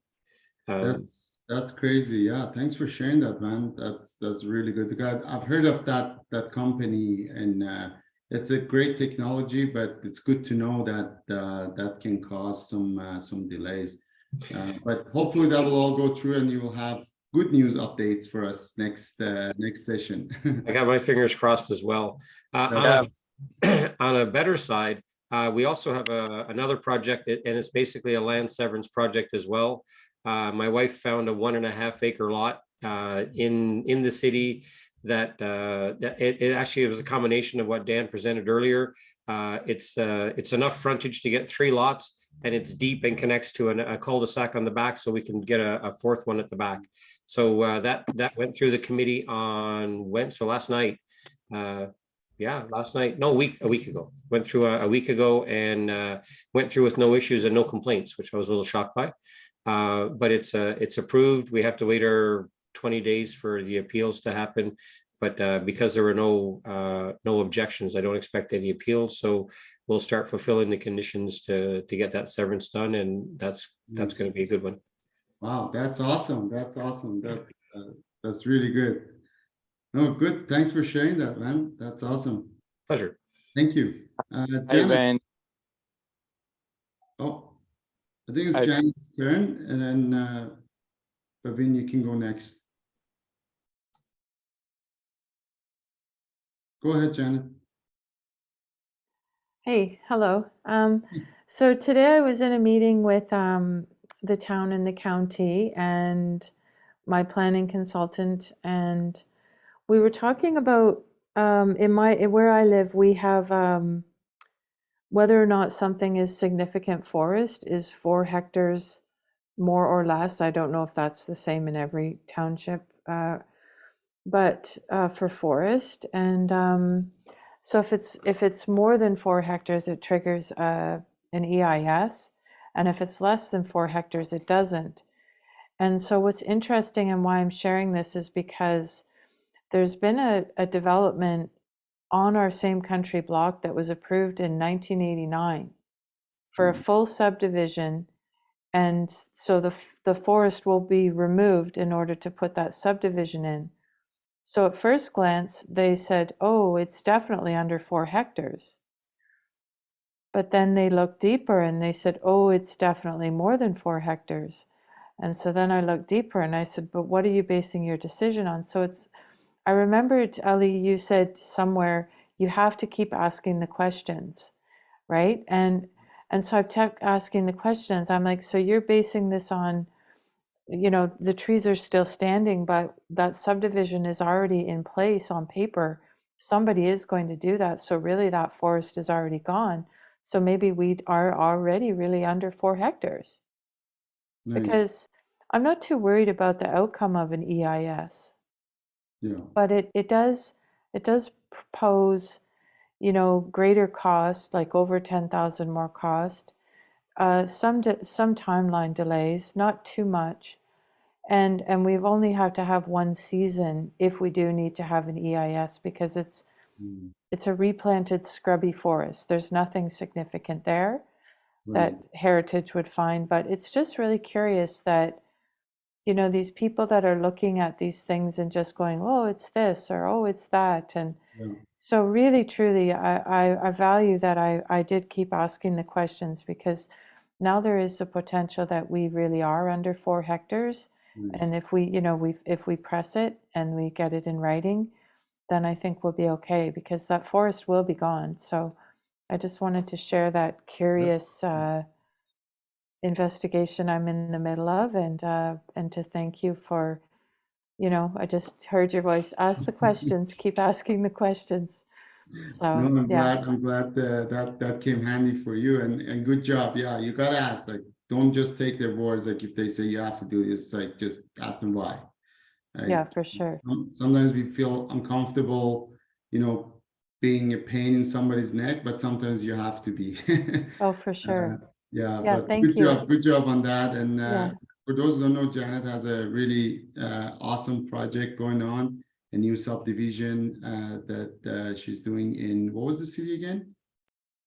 A: That's crazy. Yeah, thanks for sharing that, man. That's really good. Because I've heard of that company, and it's a great technology, but it's good to know that that can cause some delays. But hopefully that will all go through, and you will have good news updates for us next session.
F: I got my fingers crossed as well. On a better side, we also have another project, and it's basically a land severance project as well. My wife found a 1.5 acre lot in the city that it actually was a combination of what Dan presented earlier. It's enough frontage to get 3 lots, and it's deep and connects to a cul-de-sac on the back, so we can get a 4th one at the back. So that went through the committee on last night. Last night, no, a week ago. Went through a week ago, and went through with no issues and no complaints, which I was a little shocked by. But it's approved. We have to wait 20 days for the appeals to happen. But because there were no objections, I don't expect any appeals. So we'll start fulfilling the conditions to get that severance done, and that's going to be a good one.
A: Wow, that's awesome. That's awesome. That's really good. No, good. Thanks for sharing that, man. That's awesome.
F: Pleasure.
A: Thank you. Janet. Oh, I think it's Janet's turn, and then Bhavin, you can go next. Go ahead, Janet.
G: Hey, hello. So today I was in a meeting with the town and the county and my planning consultant, and we were talking about where I live, we have whether or not something is significant forest is 4 hectares more or less. I don't know if that's the same in every township, but for forest. And so if it's more than 4 hectares, it triggers an EIS, and if it's less than 4 hectares, it doesn't. And so what's interesting and why I'm sharing this is because there's been a development on our same country block that was approved in 1989 for a full subdivision. And so the forest will be removed in order to put that subdivision in. So at first glance, they said, oh, it's definitely under 4 hectares. But then they looked deeper and they said, oh, it's definitely more than 4 hectares. And so then I looked deeper and I said, but what are you basing your decision on? So I remembered, Ali, you said somewhere, you have to keep asking the questions, right? And so I've kept asking the questions. I'm like, so you're basing this on, the trees are still standing, but that subdivision is already in place on paper. Somebody is going to do that. So really that forest is already gone. So maybe we are already really under 4 hectares. Nice. Because I'm not too worried about the outcome of an EIS. Yeah. But it does propose, greater cost, like over 10,000 more cost, some timeline delays, not too much, and we've only have to have 1 season if we do need to have an EIS, because it's a replanted scrubby forest. There's nothing significant there that Heritage would find, but it's just really curious that these people that are looking at these things and just going, oh, it's this, or oh, it's that. And so really, truly, I value that I did keep asking the questions, because now there is a potential that we really are under 4 hectares. And if we press it and we get it in writing, then I think we'll be okay, because that forest will be gone. So I just wanted to share that curious investigation I'm in the middle of, and to thank you for, I just heard your voice. Ask the questions, keep asking the questions. So
A: no, I'm glad that came handy for you, and good job. Yeah, you gotta ask, like, don't just take their words. Like if they say you have to do this, like just ask them why.
G: Yeah, for sure.
A: Sometimes we feel uncomfortable, being a pain in somebody's neck, but sometimes you have to be.
G: Oh, for sure.
A: Yeah,
G: but
A: thank you. Good job on that. And for those who don't know, Janet has a really awesome project going on, a new subdivision that she's doing in, what was the city again?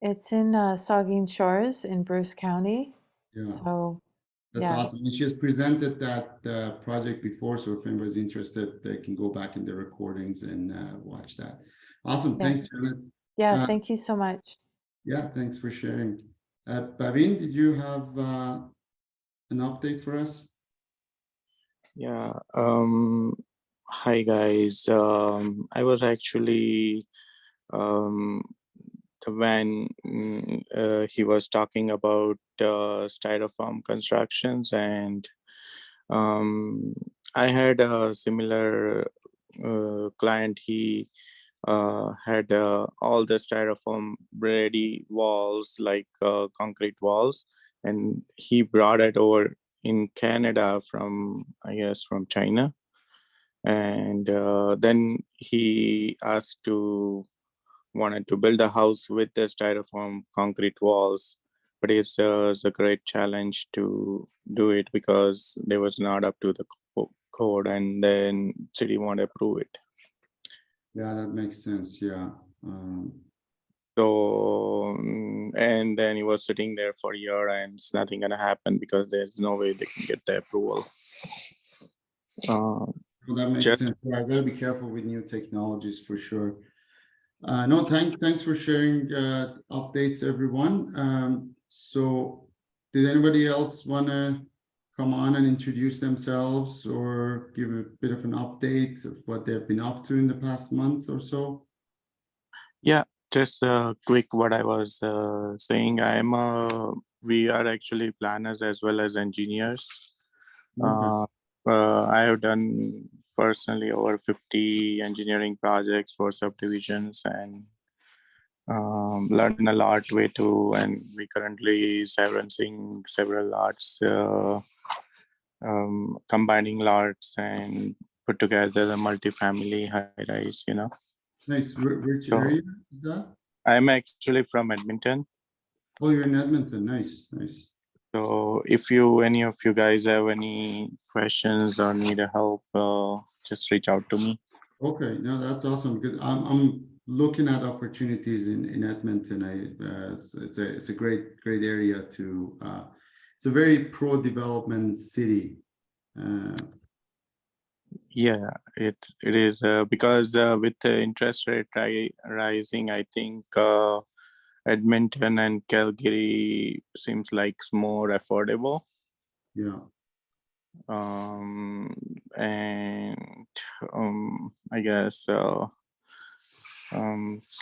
G: It's in Saugeen Shores in Bruce County. Yeah. So
A: that's awesome. And she has presented that project before, so if anybody's interested, they can go back in the recordings and watch that. Awesome. Thanks, Janet.
G: Yeah, thank you so much.
A: Yeah, thanks for sharing. Bhavin, did you have an update for us?
E: Yeah. Hi guys. I was actually when he was talking about styrofoam constructions, and I had a similar client. He had all the styrofoam ready walls, like concrete walls, and he brought it over in Canada from, I guess, from China. And then he wanted to build a house with the styrofoam concrete walls, but it's a great challenge to do it because they was not up to the code, and then city won't approve it.
A: Yeah, that makes sense. Yeah.
E: So, and then he was sitting there for a year, and it's nothing gonna happen because there's no way they can get the approval.
A: Well, that makes
E: Just
A: sense. Yeah, I gotta be careful with new technologies for sure. No, thanks for sharing updates, everyone. So did anybody else want to come on and introduce themselves or give a bit of an update of what they've been up to in the past month or so?
E: Yeah, just quick what I was saying. We are actually planners as well as engineers.
A: Okay.
E: I have done personally over 50 engineering projects for subdivisions, and learned a lot way too. And we currently severancing several lots, combining lots and put together the multifamily high rise,
A: Nice. Which
E: So
A: area is that?
E: I'm actually from Edmonton.
A: Oh, you're in Edmonton. Nice, nice.
E: So if any of you guys have any questions or need a help, just reach out to me.
A: Okay, no, that's awesome because I'm looking at opportunities in Edmonton. It's a great area to it's a very pro development city.
E: Yeah, it is because with the interest rate rising, I think Edmonton and Calgary seems like more affordable.
A: Yeah.
E: And I guess it's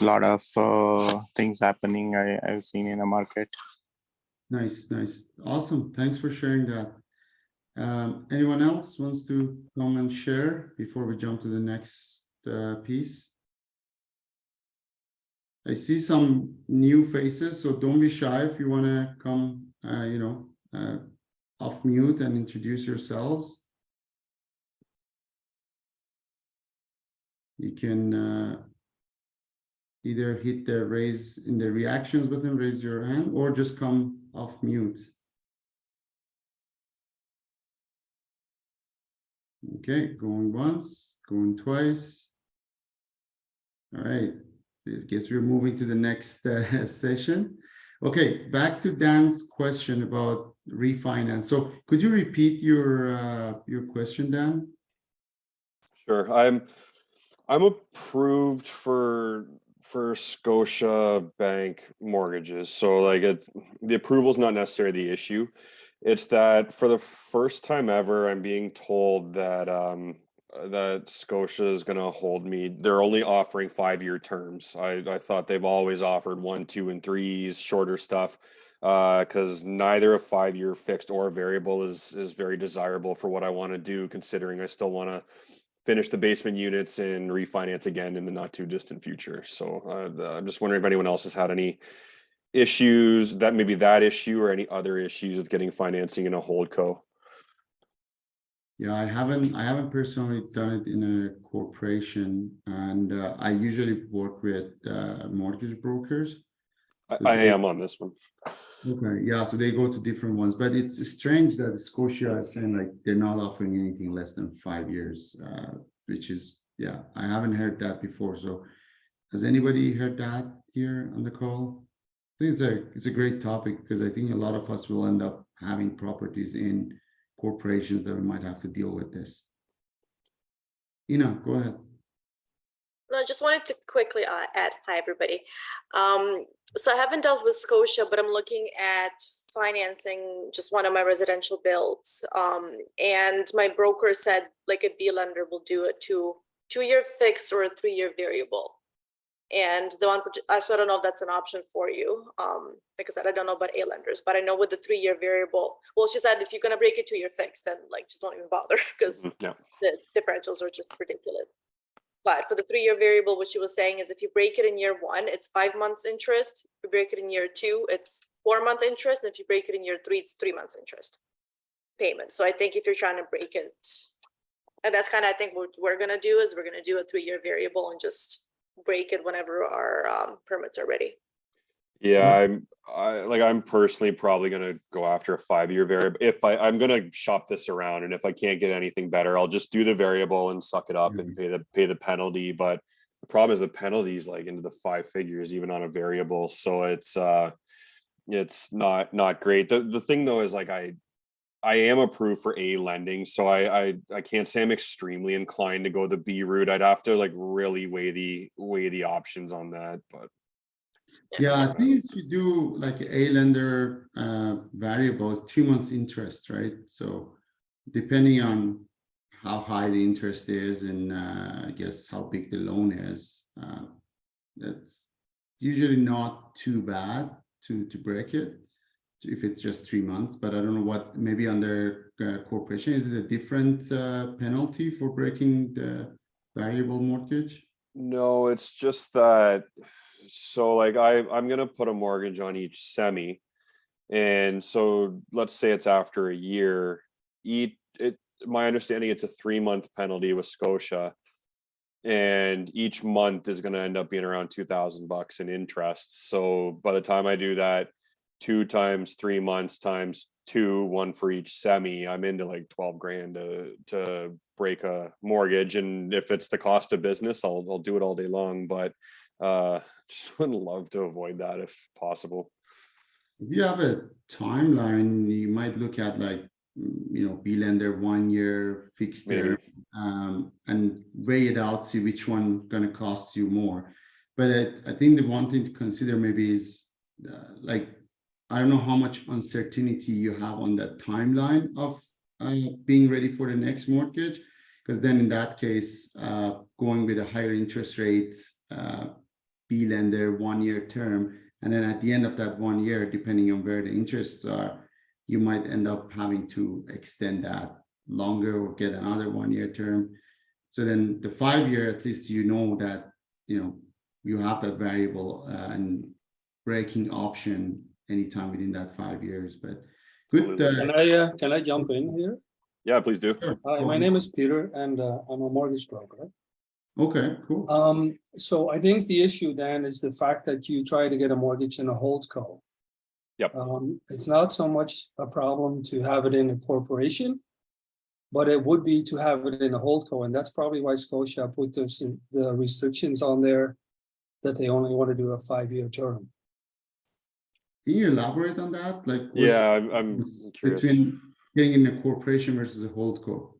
E: a lot of things happening I've seen in the market.
A: Nice. Awesome. Thanks for sharing that. Anyone else wants to come and share before we jump to the next piece? I see some new faces, so don't be shy if you want to come, off mute and introduce yourselves. You can either hit the raise in the reactions button, raise your hand, or just come off mute. Okay, going once, going twice. All right, I guess we're moving to the next session. Okay, back to Dan's question about refinance. So could you repeat your question, Dan?
B: Sure. I'm approved for Scotia Bank mortgages. So like the approval is not necessarily the issue. It's that for the first time ever, I'm being told that that Scotia is going to hold me. They're only offering 5-year terms. I thought they've always offered 1, 2, and 3s, shorter stuff, because neither a 5-year fixed or variable is very desirable for what I want to do, considering I still want to finish the basement units and refinance again in the not too distant future. So I'm just wondering if anyone else has had any issues, that maybe that issue or any other issues with getting financing in a holdco.
A: Yeah, I haven't personally done it in a corporation, and I usually work with mortgage brokers.
B: I am on this one.
A: Okay, yeah, so they go to different ones, but it's strange that Scotia is saying like they're not offering anything less than 5 years, which is, yeah, I haven't heard that before. So has anybody heard that here on the call? I think it's a great topic because I think a lot of us will end up having properties in corporations that we might have to deal with this. Ina, go ahead.
H: No, I just wanted to quickly add, hi everybody. So I haven't dealt with Scotia, but I'm looking at financing just one of my residential builds. And my broker said like a B lender will do a two-year fixed or a 3-year variable. And the one, so I don't know if that's an option for you. Like I said, I don't know about A lenders, but I know with the 3-year variable, well, she said, if you're going to break it 2-year fixed, then like, just don't even bother because
B: Yeah.
H: the differentials are just ridiculous. But for the 3-year variable, what she was saying is if you break it in year 1, it's 5 months interest. If you break it in year 2, it's 4-month interest. And if you break it in year 3, it's 3 months interest payment. So I think if you're trying to break it, and that's kind of, I think what we're going to do is we're going to do a 3-year variable and just break it whenever our permits are ready.
B: Yeah, I'm personally probably gonna go after a 5-year variable. If I'm gonna shop this around, and if I can't get anything better, I'll just do the variable and suck it up and pay the penalty. But the problem is the penalty is like into the 5 figures even on a variable, so it's not great. The thing though is like I am approved for A lending, so I can't say I'm extremely inclined to go the B route. I'd have to like really weigh the options on that, but.
A: Yeah, I think if you do like a lender variable, it's 2 months interest, right? So depending on how high the interest is and I guess how big the loan is, that's usually not too bad to break it if it's just 3 months. But I don't know what, maybe under corporation, is it a different penalty for breaking the variable mortgage?
B: No, it's just that. So like I'm gonna put a mortgage on each semi, and so let's say it's after a year. My understanding, it's a 3-month penalty with Scotia, and each month is going to end up being around $2,000 in interest. So by the time I do that, 2 times 3 months times 2, 1 for each semi, I'm into like 12 grand to break a mortgage. And if it's the cost of business, I'll do it all day long. But just would love to avoid that if possible.
A: If you have a timeline, you might look at like, B lender 1 year fixed term, and weigh it out, see which one gonna cost you more. But I think the one thing to consider maybe is like, I don't know how much uncertainty you have on that timeline of being ready for the next mortgage, because then in that case, going with a higher interest rate, B lender 1 year term, and then at the end of that 1 year, depending on where the interests are, you might end up having to extend that longer or get another 1 year term. So then the 5 year, at least you know that you have that variable and breaking option anytime within that 5 years. But good.
I: Can I jump in here?
B: Yeah, please do.
A: Sure.
I: Hi, my name is Peter, and I'm a mortgage broker.
A: Okay, cool.
I: So I think the issue then is the fact that you try to get a mortgage in a holdco.
B: Yep.
I: It's not so much a problem to have it in a corporation, but it would be to have it in a holdco, and that's probably why Scotia put the restrictions on there that they only want to do a 5-year term.
A: Can you elaborate on that? Like,
B: Yeah, I'm curious.
A: Between getting in a corporation versus a holdco.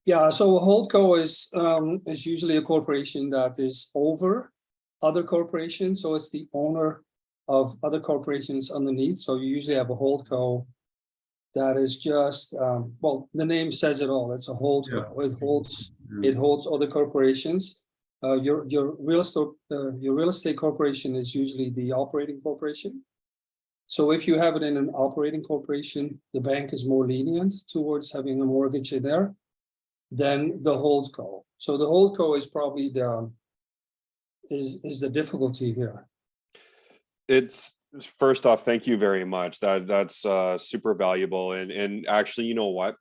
I: Yeah, so a holdco is usually a corporation that is over other corporations, so it's the owner of other corporations underneath. So you usually have a holdco that is just well, the name says it all. It's a holdco. Yeah. It holds other corporations. Your real estate corporation is usually the operating corporation. So if you have it in an operating corporation, the bank is more lenient towards having a mortgage in there than the holdco. So the holdco is probably the difficulty here.
B: It's first off, thank you very much. That's super valuable. And actually, you know what?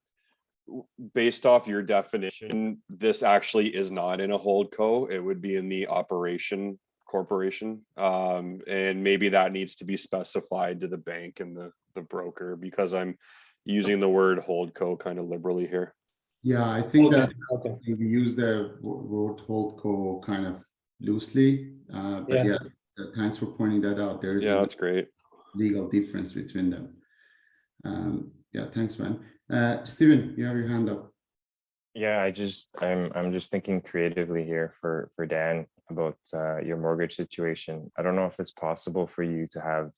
B: Based off your definition, this actually is not in a holdco. It would be in the operation corporation. And maybe that needs to be specified to the bank and the broker, because I'm using the word holdco kind of liberally here.
A: Yeah, I think that
I: Okay.
A: we use the word holdco kind of loosely, but yeah, thanks for pointing that out. There is
B: that's great.
A: Legal difference between them. Yeah, thanks, man. Steven, you have your hand up.
D: Yeah, I'm just thinking creatively here for Dan about your mortgage situation. I don't know if it's possible for you to have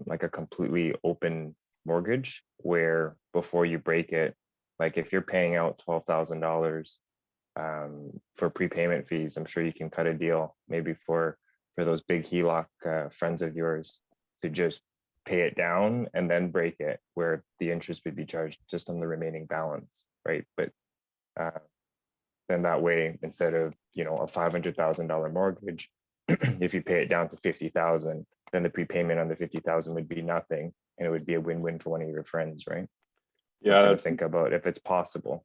D: like a completely open mortgage, where before you break it, like if you're paying out $12,000 for prepayment fees, I'm sure you can cut a deal maybe for those big HELOC friends of yours to just pay it down and then break it, where the interest would be charged just on the remaining balance, right? But then that way, instead of, you know, a $500,000 mortgage, if you pay it down to 50,000, then the prepayment on the 50,000 would be nothing, and it would be a win-win for one of your friends, right?
B: Yeah,
D: That's think about if it's possible.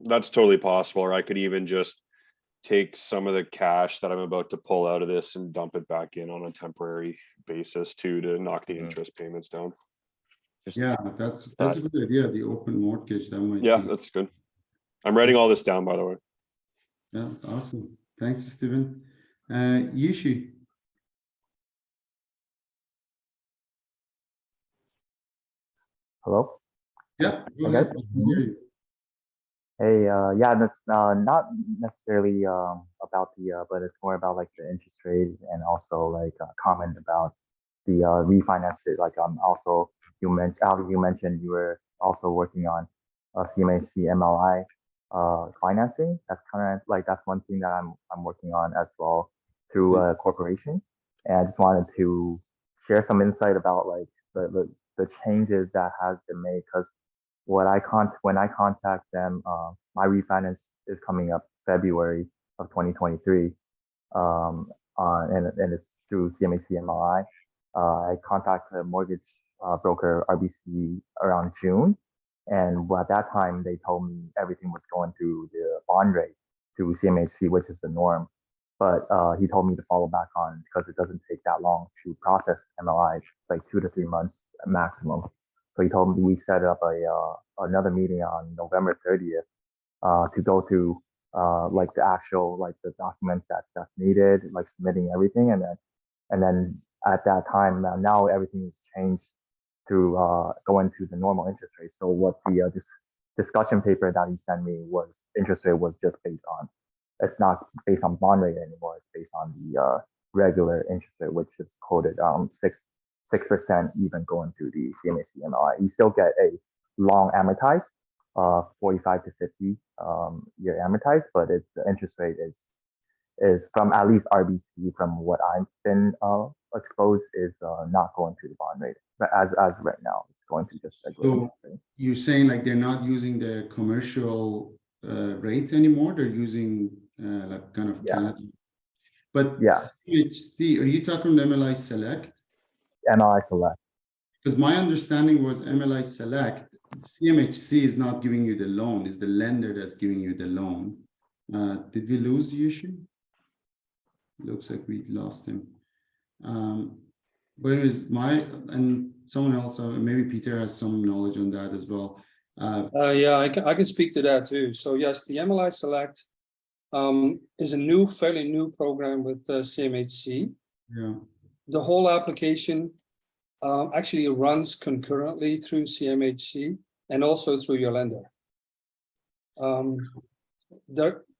B: That's totally possible. Or I could even just take some of the cash that I'm about to pull out of this and dump it back in on a temporary basis too, to knock the interest payments down.
A: Yeah, that's a good idea. The open mortgage, that might
B: Yeah,
A: be.
B: that's good. I'm writing all this down, by the way.
A: Yeah, awesome. Thanks, Stephen. Yishi.
J: Hello?
A: Yeah, go
J: Hey,
A: ahead.
J: guys.
A: I can hear you.
J: Hey, yeah, that's not necessarily about the, but it's more about like the interest rate, and also like a comment about the refinance it. Like also you mentioned you were also working on CMHC MLI financing. That's kind of like that's one thing that I'm working on as well through a corporation. And I just wanted to share some insight about like the changes that has been made, because when I contact them, my refinance is coming up February of 2023, and it's through CMHC MLI. I contacted a mortgage broker, RBC, around June, and at that time they told me everything was going through the bond rate through CMHC, which is the norm. But he told me to follow back on, because it doesn't take that long to process MLI, like 2 to 3 months maximum. So he told me we set up another meeting on November 30th to go through like the actual like the documents that's needed, like submitting everything, and then at that time now everything has changed through going to the normal interest rate. So what the discussion paper that he sent me was interest rate was just based on. It's not based on bond rate anymore. It's based on the regular interest rate, which is quoted 6% even going through the CMHC MLI. You still get a long amortized, 45 to 50 year amortized, but the interest rate is from at least RBC, from what I've been exposed, is not going through the bond rate. But as right now, it's going to just regular.
A: So you're saying like they're not using the commercial rate anymore? They're using like kind of Canada. But CMHC, are you talking about MLI Select?
J: MLI Select.
A: Because my understanding was MLI Select, CMHC is not giving you the loan, it's the lender that's giving you the loan. Did we lose Yushu? Looks like we lost him. But anyways, and someone else, maybe Peter has some knowledge on that as well.
I: Yeah, I can speak to that too. So yes, the MLI Select is a fairly new program with CMHC.
A: Yeah. The
I: whole application actually runs concurrently through CMHC and also through your lender.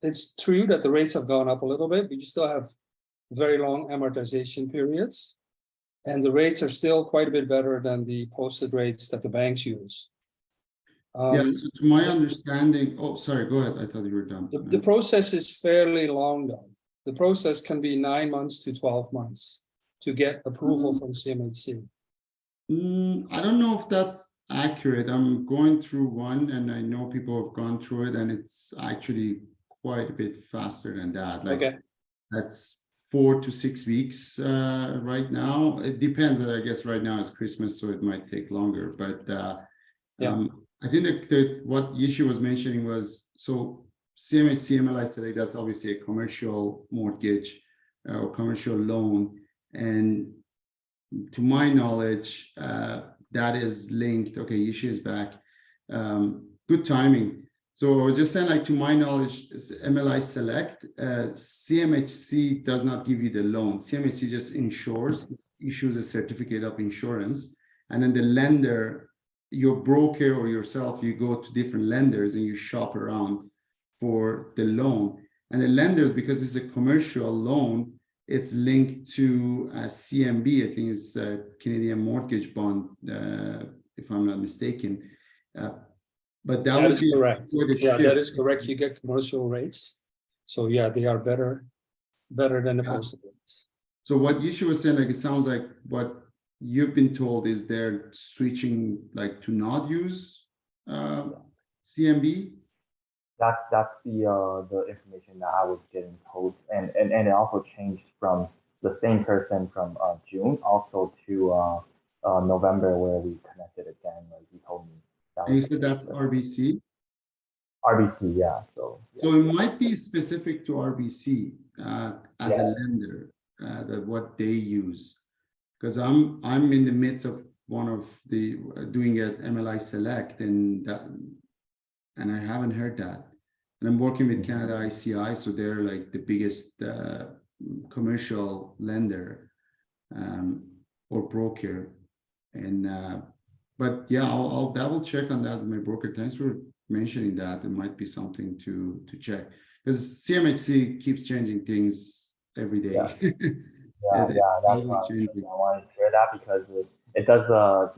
I: It's true that the rates have gone up a little bit, but you still have very long amortization periods, and the rates are still quite a bit better than the posted rates that the banks use.
A: Yeah, so to my understanding, oh, sorry, go ahead. I thought you were done.
I: The process is fairly long though. The process can be 9 months to 12 months to get approval from CMHC.
A: I don't know if that's accurate. I'm going through one, and I know people have gone through it, and it's actually quite a bit faster than that. Like that's 4 to 6 weeks right now. It depends. I guess right now it's Christmas, so it might take longer. But I think that what Yishu was mentioning was, so CMHC MLI Select, that's obviously a commercial mortgage or commercial loan, and to my knowledge, that is linked. Okay, Yishu is back. Good timing. So I was just saying, like, to my knowledge, MLI Select, CMHC does not give you the loan. CMHC just issues a certificate of insurance, and then the lender, your broker or yourself, you go to different lenders and you shop around for the loan. And the lenders, because it's a commercial loan, it's linked to CMB. I think it's a Canadian mortgage bond, if I'm not mistaken. But that
I: That
A: would
I: is
A: be
I: correct.
A: quite a
I: Yeah, that
A: shift.
I: is correct. You get commercial rates. So yeah, they are better than the
A: Yeah.
I: posted rates.
A: So what Yishu was saying, like, it sounds like what you've been told is they're switching, like, to not use CMB.
J: That's the information that I was getting told, and it also changed from the same person from June also to November, where we connected again. Like he told me that
A: And you
J: was the
A: said
J: case
A: that's
J: with
A: RBC.
J: RBC, yeah. So
A: So it might be specific to RBC as a
J: Yeah.
A: lender, that what they use. Because I'm in the midst of one of the doing at MLI Select, and I haven't heard that. And I'm working with Canada ICI, so they're like the biggest commercial lender or broker. And but yeah, I'll double check on that with my broker. Thanks for mentioning that. It might be something to check, because CMHC keeps changing things every day.
J: Yeah,
A: It's
J: that's
A: always
J: why
A: changing.
J: I wanted to share that because it does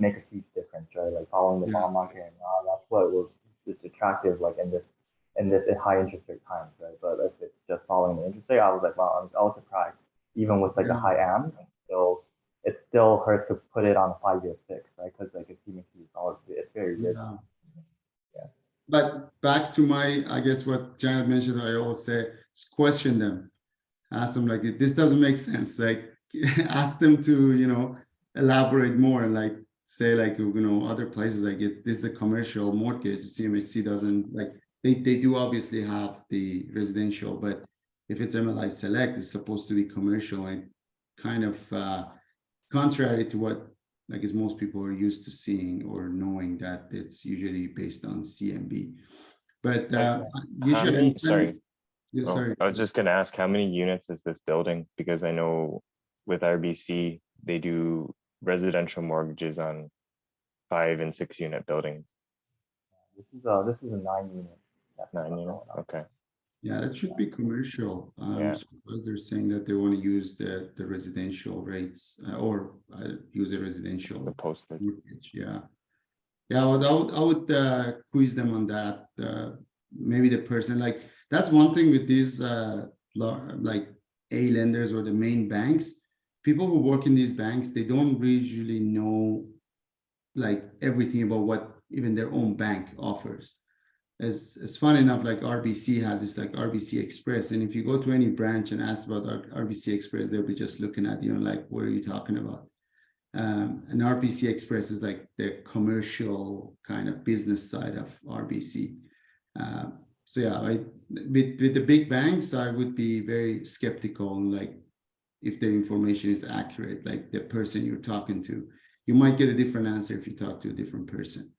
J: make a huge difference, right? Like following the
A: Yeah.
J: bond market, and that's what was just attractive, like in this high interest rate times, right? But if it's just following the interest rate, I was like, wow, I was surprised, even with like the
A: Yeah.
J: high AM, it still hurts to put it on a 5-year fix, right? Because like it's it's very risky.
A: Yeah. But back to my, I guess what Janet mentioned, I always say, just question them. Ask them, like, this doesn't make sense. Like, ask them to, elaborate more, and like say, like, other places, like, if this is a commercial mortgage, CMHC doesn't, like, they do obviously have the residential, but if it's MLI Select, it's supposed to be commercial, and kind of contrary to what, like, as most people are used to seeing or knowing, that it's usually based on CMB. But you
D: How
A: should.
D: many, sorry.
A: Yeah,
D: Oh,
A: sorry.
D: I was just gonna ask, how many units is this building? Because I know with RBC, they do residential mortgages on 5 and 6 unit buildings.
J: This is a 9-unit.
D: 9 units, okay.
A: Yeah, that should be commercial.
D: Yeah.
A: Suppose they're saying that they want to use the residential rates or use a residential
D: The posted.
A: mortgage. Yeah, yeah. Well, I would quiz them on that. Maybe the person, like, that's one thing with these like A lenders or the main banks. People who work in these banks, they don't usually know like everything about what even their own bank offers. It's fun enough, like RBC has this like RBC Express, and if you go to any branch and ask about RBC Express, they'll be just looking at you, like, what are you talking about? And RBC Express is like the commercial kind of business side of RBC. So yeah, with the big banks, I would be very skeptical on, like, if their information is accurate, like the person you're talking to. You might get a different answer if you talk to a different person.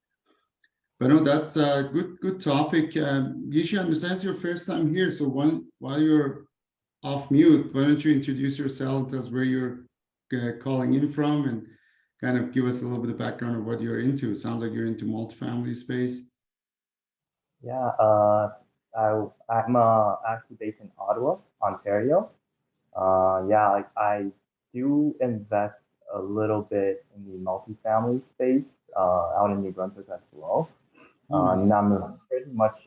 A: But no, that's a good topic. Yisha, I understand it's your first time here. So while you're off mute, why don't you introduce yourself, tell us where you're calling in from, and kind of give us a little bit of background of what you're into. It sounds like you're into multifamily space.
J: Yeah, I'm actually based in Ottawa, Ontario. Yeah, like I do invest a little bit in the multifamily space out in New Brunswick as well. And I'm pretty much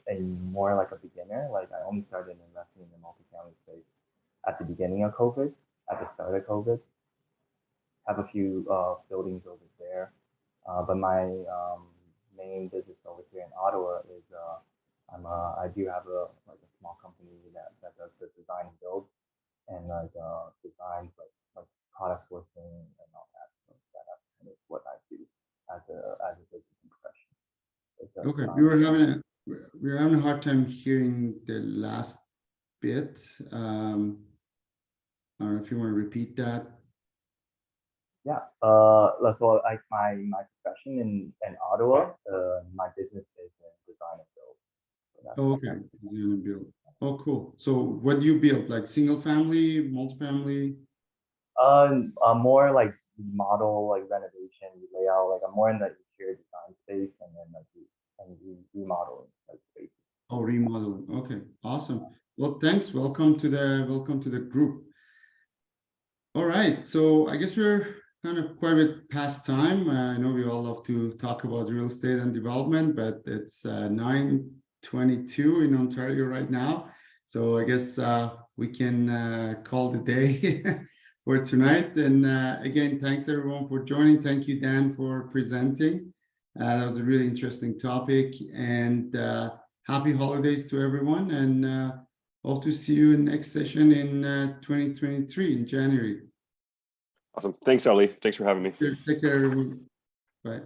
J: more like a beginner. Like I only started investing in the multifamily space at the beginning of COVID, at the start of COVID. Have a few buildings over there, but my main business over here in Ottawa is I do have a small company that does the design and build and designs like product sourcing and all that. So that's kind of what I do as a business profession.
A: Okay, we were having a hard time hearing the last bit. I don't know if you want to repeat that.
J: Yeah. So like my profession in Ottawa, my business is in design and build. So
A: Oh, okay, design and build. Oh, cool. So what do you build? Like single family, multifamily?
J: More like model, like renovation, layout. Like I'm more in the interior design space, and then like remodeling like space.
A: Oh, remodeling. Okay, awesome. Well, thanks. Welcome to the group. All right, so I guess we're kind of quite a bit past time. I know we all love to talk about real estate and development, but it's 9:22 in Ontario right now. So I guess we can call the day for tonight. And again, thanks everyone for joining. Thank you, Dan, for presenting. That was a really interesting topic. And happy holidays to everyone. And hope to see you in next session in 2023 in January.
B: Awesome. Thanks, Ali. Thanks for having me.
A: Take care, everyone. Bye.